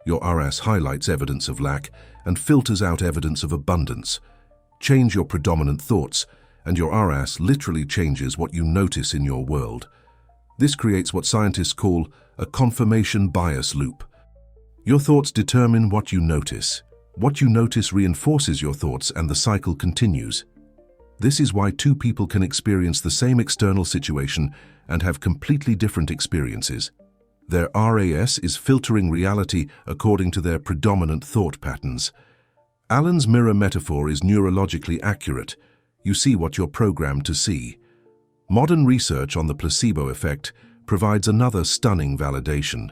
A: your RAS highlights evidence of lack and filters out evidence of abundance. Change your predominant thoughts, and your RAS literally changes what you notice in your world. This creates what scientists call a confirmation bias loop. Your thoughts determine what you notice. What you notice reinforces your thoughts, and the cycle continues. This is why two people can experience the same external situation and have completely different experiences. Their RAS is filtering reality according to their predominant thought patterns. Alan's mirror metaphor is neurologically accurate. You see what you're programmed to see. Modern research on the placebo effect provides another stunning validation.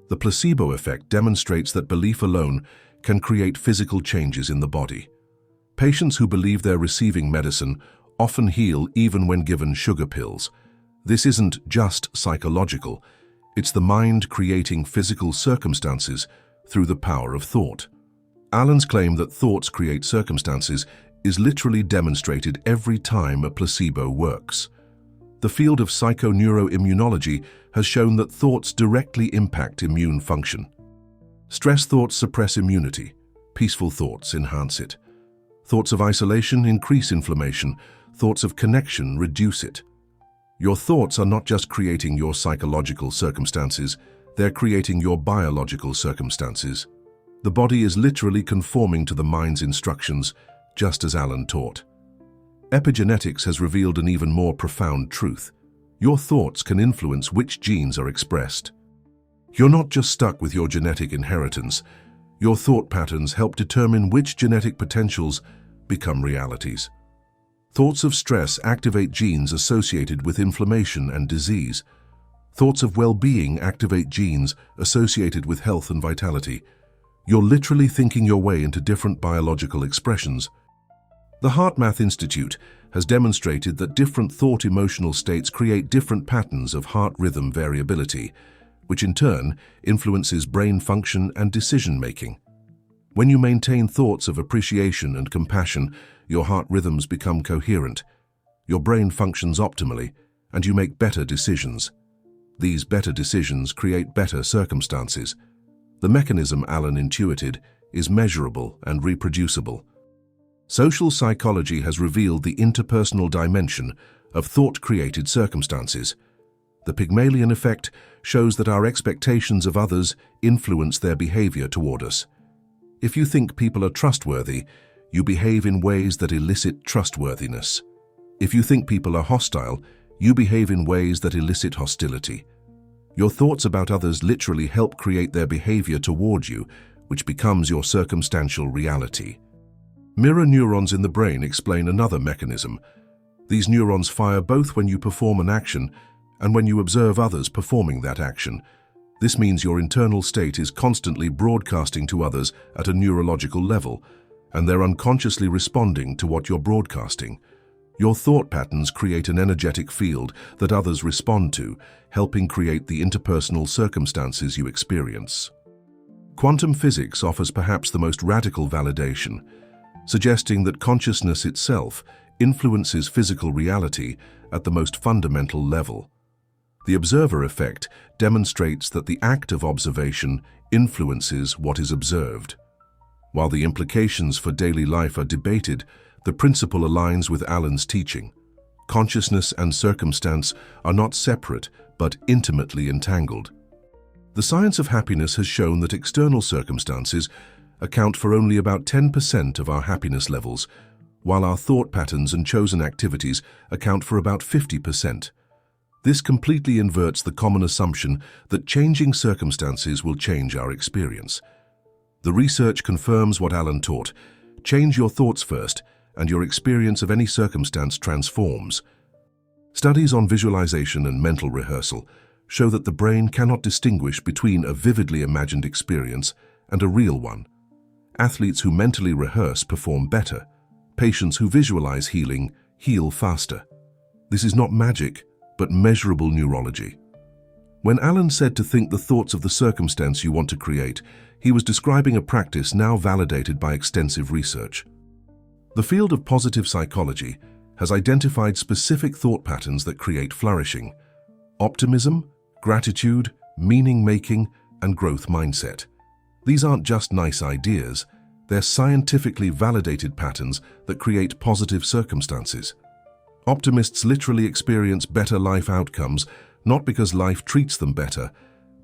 A: The placebo effect demonstrates that belief alone can create physical changes in the body. Patients who believe they're receiving medicine often heal even when given sugar pills. This isn't just psychological. It's the mind creating physical circumstances through the power of thought. Alan's claim that thoughts create circumstances is literally demonstrated every time a placebo works. The field of psychoneuroimmunology has shown that thoughts directly impact immune function. Stress thoughts suppress immunity. Peaceful thoughts enhance it. Thoughts of isolation increase inflammation. Thoughts of connection reduce it. Your thoughts are not just creating your psychological circumstances, they're creating your biological circumstances. The body is literally conforming to the mind's instructions, just as Alan taught. Epigenetics has revealed an even more profound truth. Your thoughts can influence which genes are expressed. You're not just stuck with your genetic inheritance. Your thought patterns help determine which genetic potentials become realities. Thoughts of stress activate genes associated with inflammation and disease. Thoughts of well-being activate genes associated with health and vitality. You're literally thinking your way into different biological expressions. The HeartMath Institute has demonstrated that different thought-emotional states create different patterns of heart rhythm variability, which in turn influences brain function and decision-making. When you maintain thoughts of appreciation and compassion, your heart rhythms become coherent, your brain functions optimally, and you make better decisions. These better decisions create better circumstances. The mechanism Alan intuited is measurable and reproducible. Social psychology has revealed the interpersonal dimension of thought-created circumstances. The Pygmalion effect shows that our expectations of others influence their behavior toward us. If you think people are trustworthy, you behave in ways that elicit trustworthiness. If you think people are hostile, you behave in ways that elicit hostility. Your thoughts about others literally help create their behavior toward you, which becomes your circumstantial reality. Mirror neurons in the brain explain another mechanism. These neurons fire both when you perform an action and when you observe others performing that action. This means your internal state is constantly broadcasting to others at a neurological level, and they're unconsciously responding to what you're broadcasting. Your thought patterns create an energetic field that others respond to, helping create the interpersonal circumstances you experience. Quantum physics offers perhaps the most radical validation, suggesting that consciousness itself influences physical reality at the most fundamental level. The observer effect demonstrates that the act of observation influences what is observed. While the implications for daily life are debated, the principle aligns with Alan's teaching. Consciousness and circumstance are not separate, but intimately entangled. The science of happiness has shown that external circumstances account for only about 10% of our happiness levels, while our thought patterns and chosen activities account for about 50%. This completely inverts the common assumption that changing circumstances will change our experience. The research confirms what Alan taught: change your thoughts first, and your experience of any circumstance transforms. Studies on visualization and mental rehearsal show that the brain cannot distinguish between a vividly imagined experience and a real one. Athletes who mentally rehearse perform better. Patients who visualize healing heal faster. This is not magic, but measurable neurology. When Alan said to think the thoughts of the circumstance you want to create, he was describing a practice now validated by extensive research. The field of positive psychology has identified specific thought patterns that create flourishing: optimism, gratitude, meaning-making, and growth mindset. These aren't just nice ideas, they're scientifically validated patterns that create positive circumstances. Optimists literally experience better life outcomes, not because life treats them better,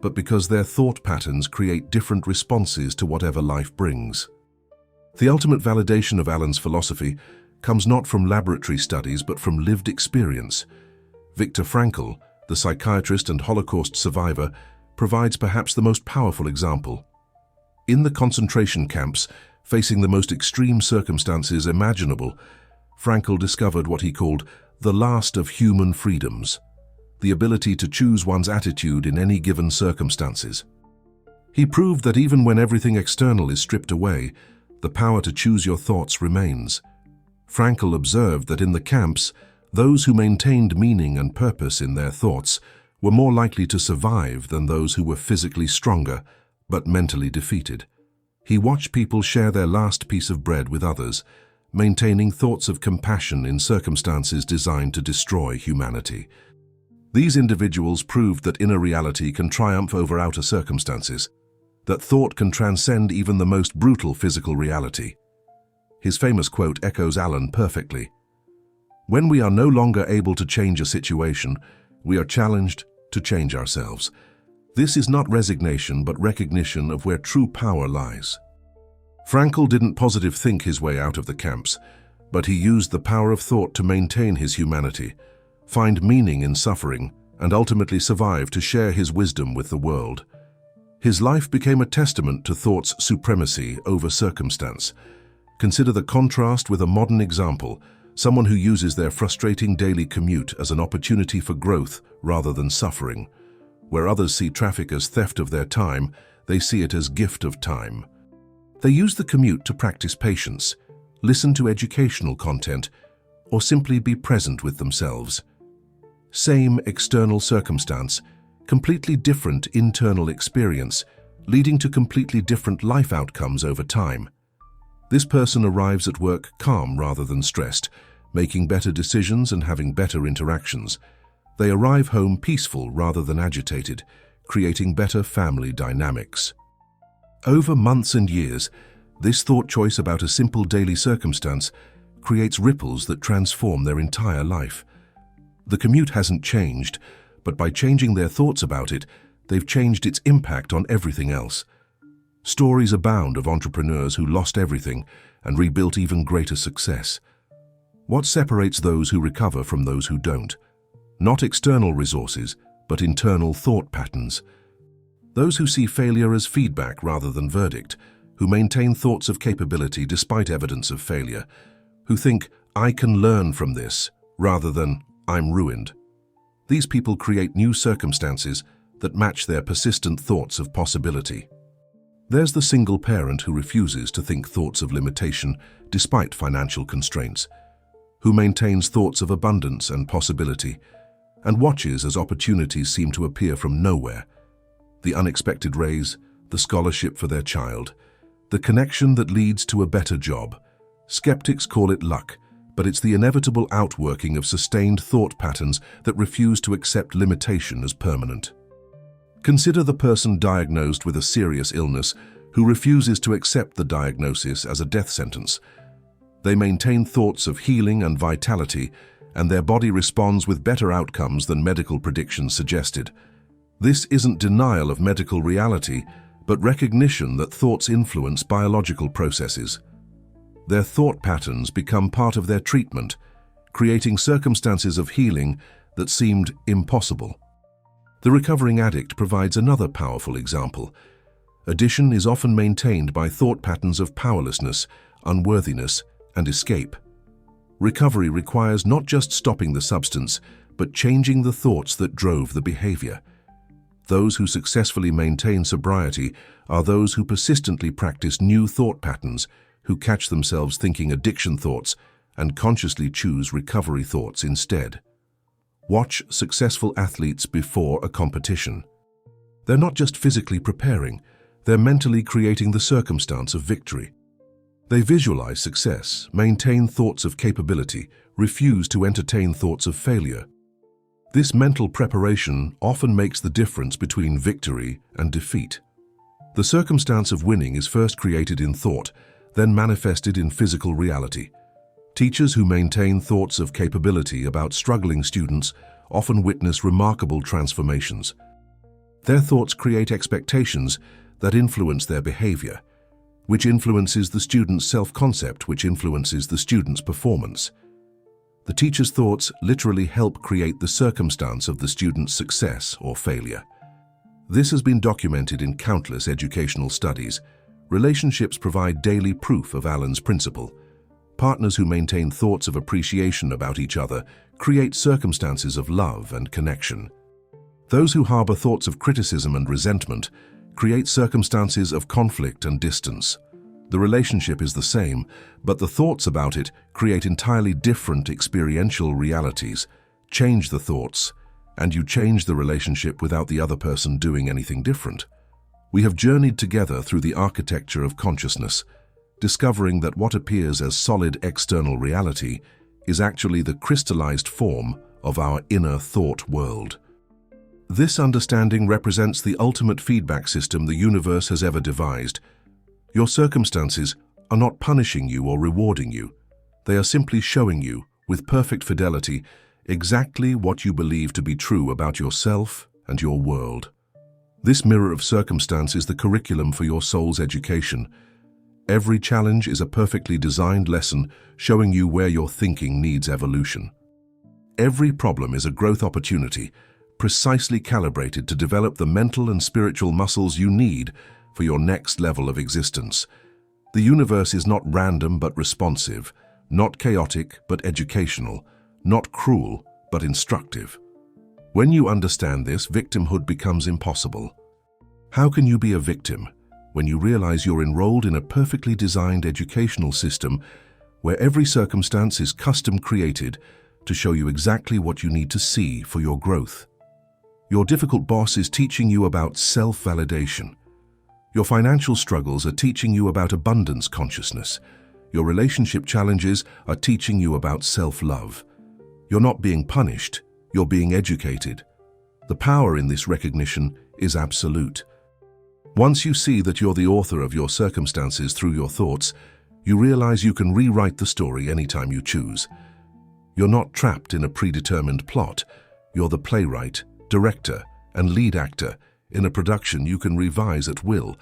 A: but because their thought patterns create different responses to whatever life brings. The ultimate validation of Alan's philosophy comes not from laboratory studies but from lived experience. Viktor Frankl, the psychiatrist and Holocaust survivor, provides perhaps the most powerful example. In the concentration camps, facing the most extreme circumstances imaginable, Frankl discovered what he called the last of human freedoms: the ability to choose one's attitude in any given circumstances. He proved that even when everything external is stripped away, the power to choose your thoughts remains. Frankl observed that in the camps, those who maintained meaning and purpose in their thoughts were more likely to survive than those who were physically stronger but mentally defeated. He watched people share their last piece of bread with others, maintaining thoughts of compassion in circumstances designed to destroy humanity. These individuals proved that inner reality can triumph over outer circumstances, that thought can transcend even the most brutal physical reality. His famous quote echoes Alan perfectly. When we are no longer able to change a situation, we are challenged to change ourselves. This is not resignation but recognition of where true power lies. Frankl didn't positive think his way out of the camps, but he used the power of thought to maintain his humanity, find meaning in suffering, and ultimately survive to share his wisdom with the world. His life became a testament to thought's supremacy over circumstance. Consider the contrast with a modern example: someone who uses their frustrating daily commute as an opportunity for growth rather than suffering. Where others see traffic as theft of their time, they see it as gift of time. They use the commute to practice patience, listen to educational content, or simply be present with themselves. Same external circumstance, completely different internal experience, leading to completely different life outcomes over time. This person arrives at work calm rather than stressed, making better decisions and having better interactions. They arrive home peaceful rather than agitated, creating better family dynamics. Over months and years, this thought choice about a simple daily circumstance creates ripples that transform their entire life. The commute hasn't changed, but by changing their thoughts about it, they've changed its impact on everything else. Stories abound of entrepreneurs who lost everything and rebuilt even greater success. What separates those who recover from those who don't? Not external resources, but internal thought patterns. Those who see failure as feedback rather than verdict, who maintain thoughts of capability despite evidence of failure, who think, "I can learn from this," rather than, "I'm ruined." These people create new circumstances that match their persistent thoughts of possibility. There's the single parent who refuses to think thoughts of limitation despite financial constraints. who maintains thoughts of abundance and possibility, and watches as opportunities seem to appear from nowhere. The unexpected raise, the scholarship for their child, the connection that leads to a better job. Skeptics call it luck, but it's the inevitable outworking of sustained thought patterns that refuse to accept limitation as permanent. Consider the person diagnosed with a serious illness who refuses to accept the diagnosis as a death sentence. They maintain thoughts of healing and vitality, and their body responds with better outcomes than medical predictions suggested. This isn't denial of medical reality, but recognition that thoughts influence biological processes. Their thought patterns become part of their treatment, creating circumstances of healing that seemed impossible. The recovering addict provides another powerful example. Addiction is often maintained by thought patterns of powerlessness, unworthiness, and escape. Recovery requires not just stopping the substance, but changing the thoughts that drove the behavior. Those who successfully maintain sobriety are those who persistently practice new thought patterns, who catch themselves thinking addiction thoughts and consciously choose recovery thoughts instead. Watch successful athletes before a competition. They're not just physically preparing, they're mentally creating the circumstance of victory. They visualize success, maintain thoughts of capability, refuse to entertain thoughts of failure. This mental preparation often makes the difference between victory and defeat. The circumstance of winning is first created in thought, then manifested in physical reality. Teachers who maintain thoughts of capability about struggling students often witness remarkable transformations. Their thoughts create expectations that influence their behavior, which influences the student's self-concept, which influences the student's performance. The teacher's thoughts literally help create the circumstance of the student's success or failure. This has been documented in countless educational studies. Relationships provide daily proof of Allen's principle. Partners who maintain thoughts of appreciation about each other create circumstances of love and connection. Those who harbor thoughts of criticism and resentment create circumstances of conflict and distance. The relationship is the same, but the thoughts about it create entirely different experiential realities. Change the thoughts, and you change the relationship without the other person doing anything different. We have journeyed together through the architecture of consciousness, discovering that what appears as solid external reality is actually the crystallized form of our inner thought world. This understanding represents the ultimate feedback system the universe has ever devised. Your circumstances are not punishing you or rewarding you. They are simply showing you, with perfect fidelity, exactly what you believe to be true about yourself and your world. This mirror of circumstance is the curriculum for your soul's education. Every challenge is a perfectly designed lesson showing you where your thinking needs evolution. Every problem is a growth opportunity, precisely calibrated to develop the mental and spiritual muscles you need for your next level of existence. The universe is not random but responsive, not chaotic but educational, not cruel but instructive. When you understand this, victimhood becomes impossible. How can you be a victim when you realize you're enrolled in a perfectly designed educational system where every circumstance is custom created to show you exactly what you need to see for your growth? Your difficult boss is teaching you about self-validation. Your financial struggles are teaching you about abundance consciousness. Your relationship challenges are teaching you about self-love. You're not being punished, you're being educated. The power in this recognition is absolute. Once you see that you're the author of your circumstances through your thoughts, you realize you can rewrite the story anytime you choose. You're not trapped in a predetermined plot. You're the playwright, director, and lead actor in a production you can revise at will.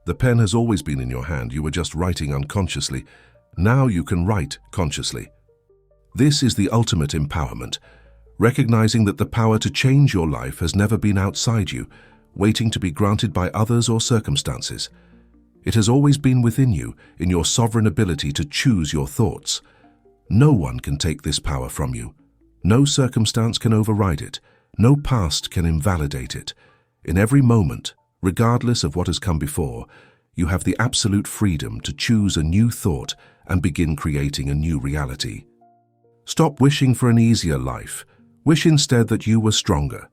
A: The pen has always been in your hand, you were just writing unconsciously. Now you can write consciously. This is the ultimate empowerment, recognizing that the power to change your life has never been outside you, waiting to be granted by others or circumstances. It has always been within you, in your sovereign ability to choose your thoughts. No one can take this power from you. No circumstance can override it. No past can invalidate it. In every moment, regardless of what has come before, you have the absolute freedom to choose a new thought and begin creating a new reality. Stop wishing for an easier life. Wish instead that you were stronger.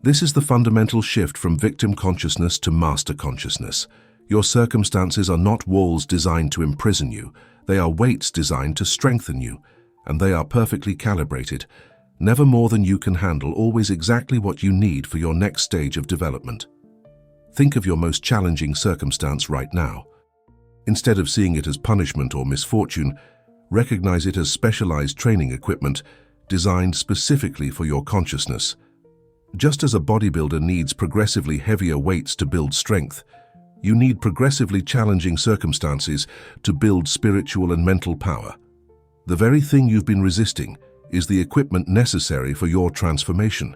A: This is the fundamental shift from victim consciousness to master consciousness. Your circumstances are not walls designed to imprison you. They are weights designed to strengthen you, and they are perfectly calibrated. Never more than you can handle, always exactly what you need for your next stage of development. Think of your most challenging circumstance right now. Instead of seeing it as punishment or misfortune, recognize it as specialized training equipment designed specifically for your consciousness. Just as a bodybuilder needs progressively heavier weights to build strength, you need progressively challenging circumstances to build spiritual and mental power. The very thing you've been resisting is the equipment necessary for your transformation.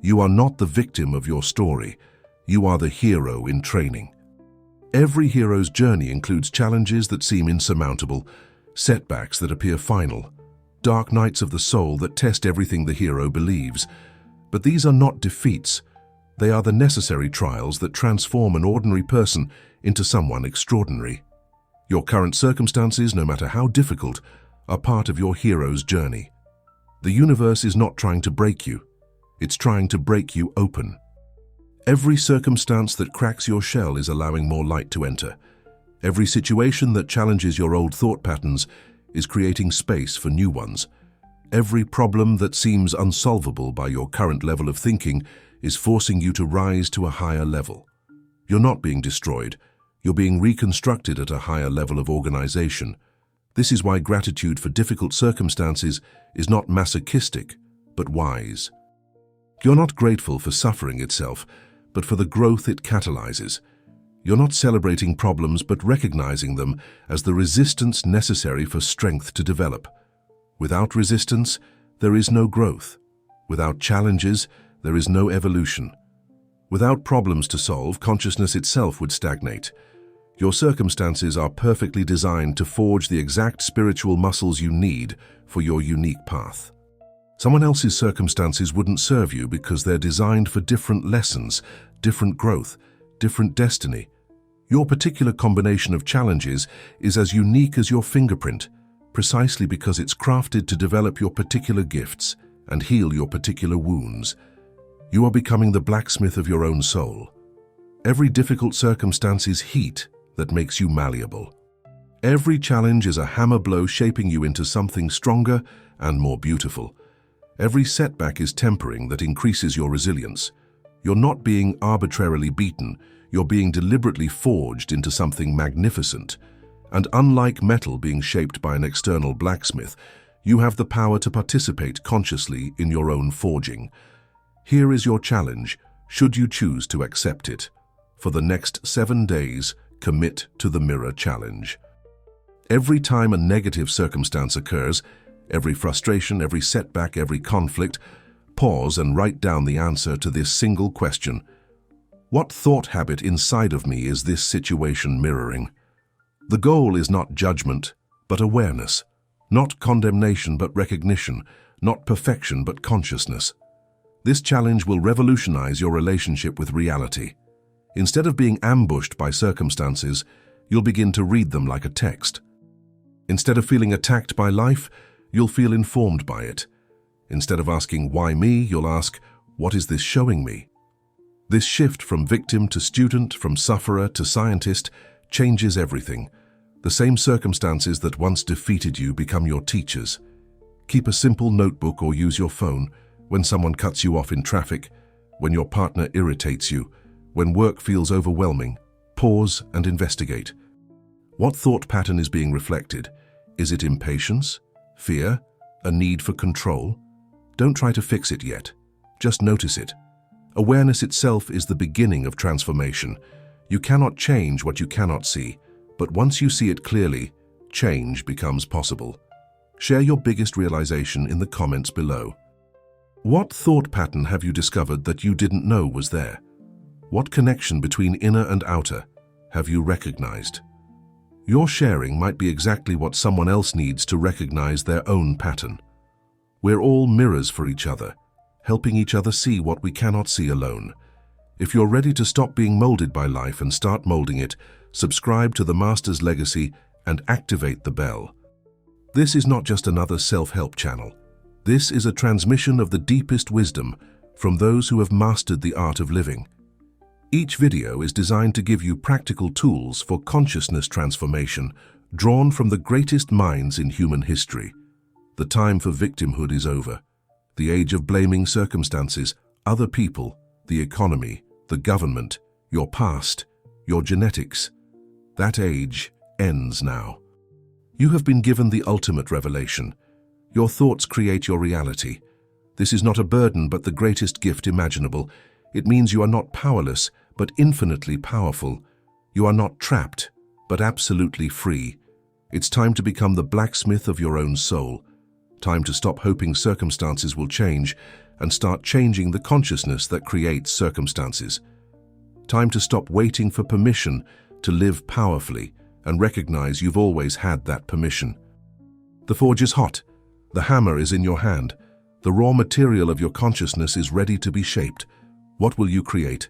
A: You are not the victim of your story. You are the hero in training. Every hero's journey includes challenges that seem insurmountable, setbacks that appear final, dark nights of the soul that test everything the hero believes. But these are not defeats. They are the necessary trials that transform an ordinary person into someone extraordinary. Your current circumstances, no matter how difficult, are part of your hero's journey. The universe is not trying to break you. It's trying to break you open. Every circumstance that cracks your shell is allowing more light to enter. Every situation that challenges your old thought patterns is creating space for new ones. Every problem that seems unsolvable by your current level of thinking is forcing you to rise to a higher level. You're not being destroyed. You're being reconstructed at a higher level of organization. This is why gratitude for difficult circumstances is not masochistic, but wise. You're not grateful for suffering itself, but for the growth it catalyzes. You're not celebrating problems, but recognizing them as the resistance necessary for strength to develop. Without resistance, there is no growth. Without challenges, there is no evolution. Without problems to solve, consciousness itself would stagnate. Your circumstances are perfectly designed to forge the exact spiritual muscles you need for your unique path. Someone else's circumstances wouldn't serve you because they're designed for different lessons, different growth, different destiny. Your particular combination of challenges is as unique as your fingerprint, precisely because it's crafted to develop your particular gifts and heal your particular wounds. You are becoming the blacksmith of your own soul. Every difficult circumstance is heat that makes you malleable. Every challenge is a hammer blow shaping you into something stronger and more beautiful. Every setback is tempering that increases your resilience. You're not being arbitrarily beaten, you're being deliberately forged into something magnificent. And unlike metal being shaped by an external blacksmith, you have the power to participate consciously in your own forging. Here is your challenge, should you choose to accept it. For the next 7 days, commit to the mirror challenge. Every time a negative circumstance occurs, every frustration, every setback, every conflict, pause and write down the answer to this single question. What thought habit inside of me is this situation mirroring? The goal is not judgment, but awareness. Not condemnation, but recognition. Not perfection, but consciousness. This challenge will revolutionize your relationship with reality. Instead of being ambushed by circumstances, you'll begin to read them like a text. Instead of feeling attacked by life, you'll feel informed by it. Instead of asking, why me, you'll ask, what is this showing me? This shift from victim to student, from sufferer to scientist, changes everything. The same circumstances that once defeated you become your teachers. Keep a simple notebook or use your phone when someone cuts you off in traffic, when your partner irritates you, when work feels overwhelming. Pause and investigate. What thought pattern is being reflected? Is it impatience? Fear? A need for control? Don't try to fix it yet. Just notice it. Awareness itself is the beginning of transformation. You cannot change what you cannot see, but once you see it clearly, change becomes possible. Share your biggest realization in the comments below. What thought pattern have you discovered that you didn't know was there? What connection between inner and outer have you recognized? Your sharing might be exactly what someone else needs to recognize their own pattern. We're all mirrors for each other, helping each other see what we cannot see alone. If you're ready to stop being molded by life and start molding it, subscribe to the Master's Legacy and activate the bell. This is not just another self-help channel. This is a transmission of the deepest wisdom from those who have mastered the art of living. Each video is designed to give you practical tools for consciousness transformation, drawn from the greatest minds in human history. The time for victimhood is over. The age of blaming circumstances, other people, the economy, the government, your past, your genetics. That age ends now. You have been given the ultimate revelation. Your thoughts create your reality. This is not a burden but the greatest gift imaginable. It means you are not powerless, but infinitely powerful. You are not trapped, but absolutely free. It's time to become the blacksmith of your own soul. Time to stop hoping circumstances will change and start changing the consciousness that creates circumstances. Time to stop waiting for permission to live powerfully and recognize you've always had that permission. The forge is hot. The hammer is in your hand. The raw material of your consciousness is ready to be shaped. What will you create?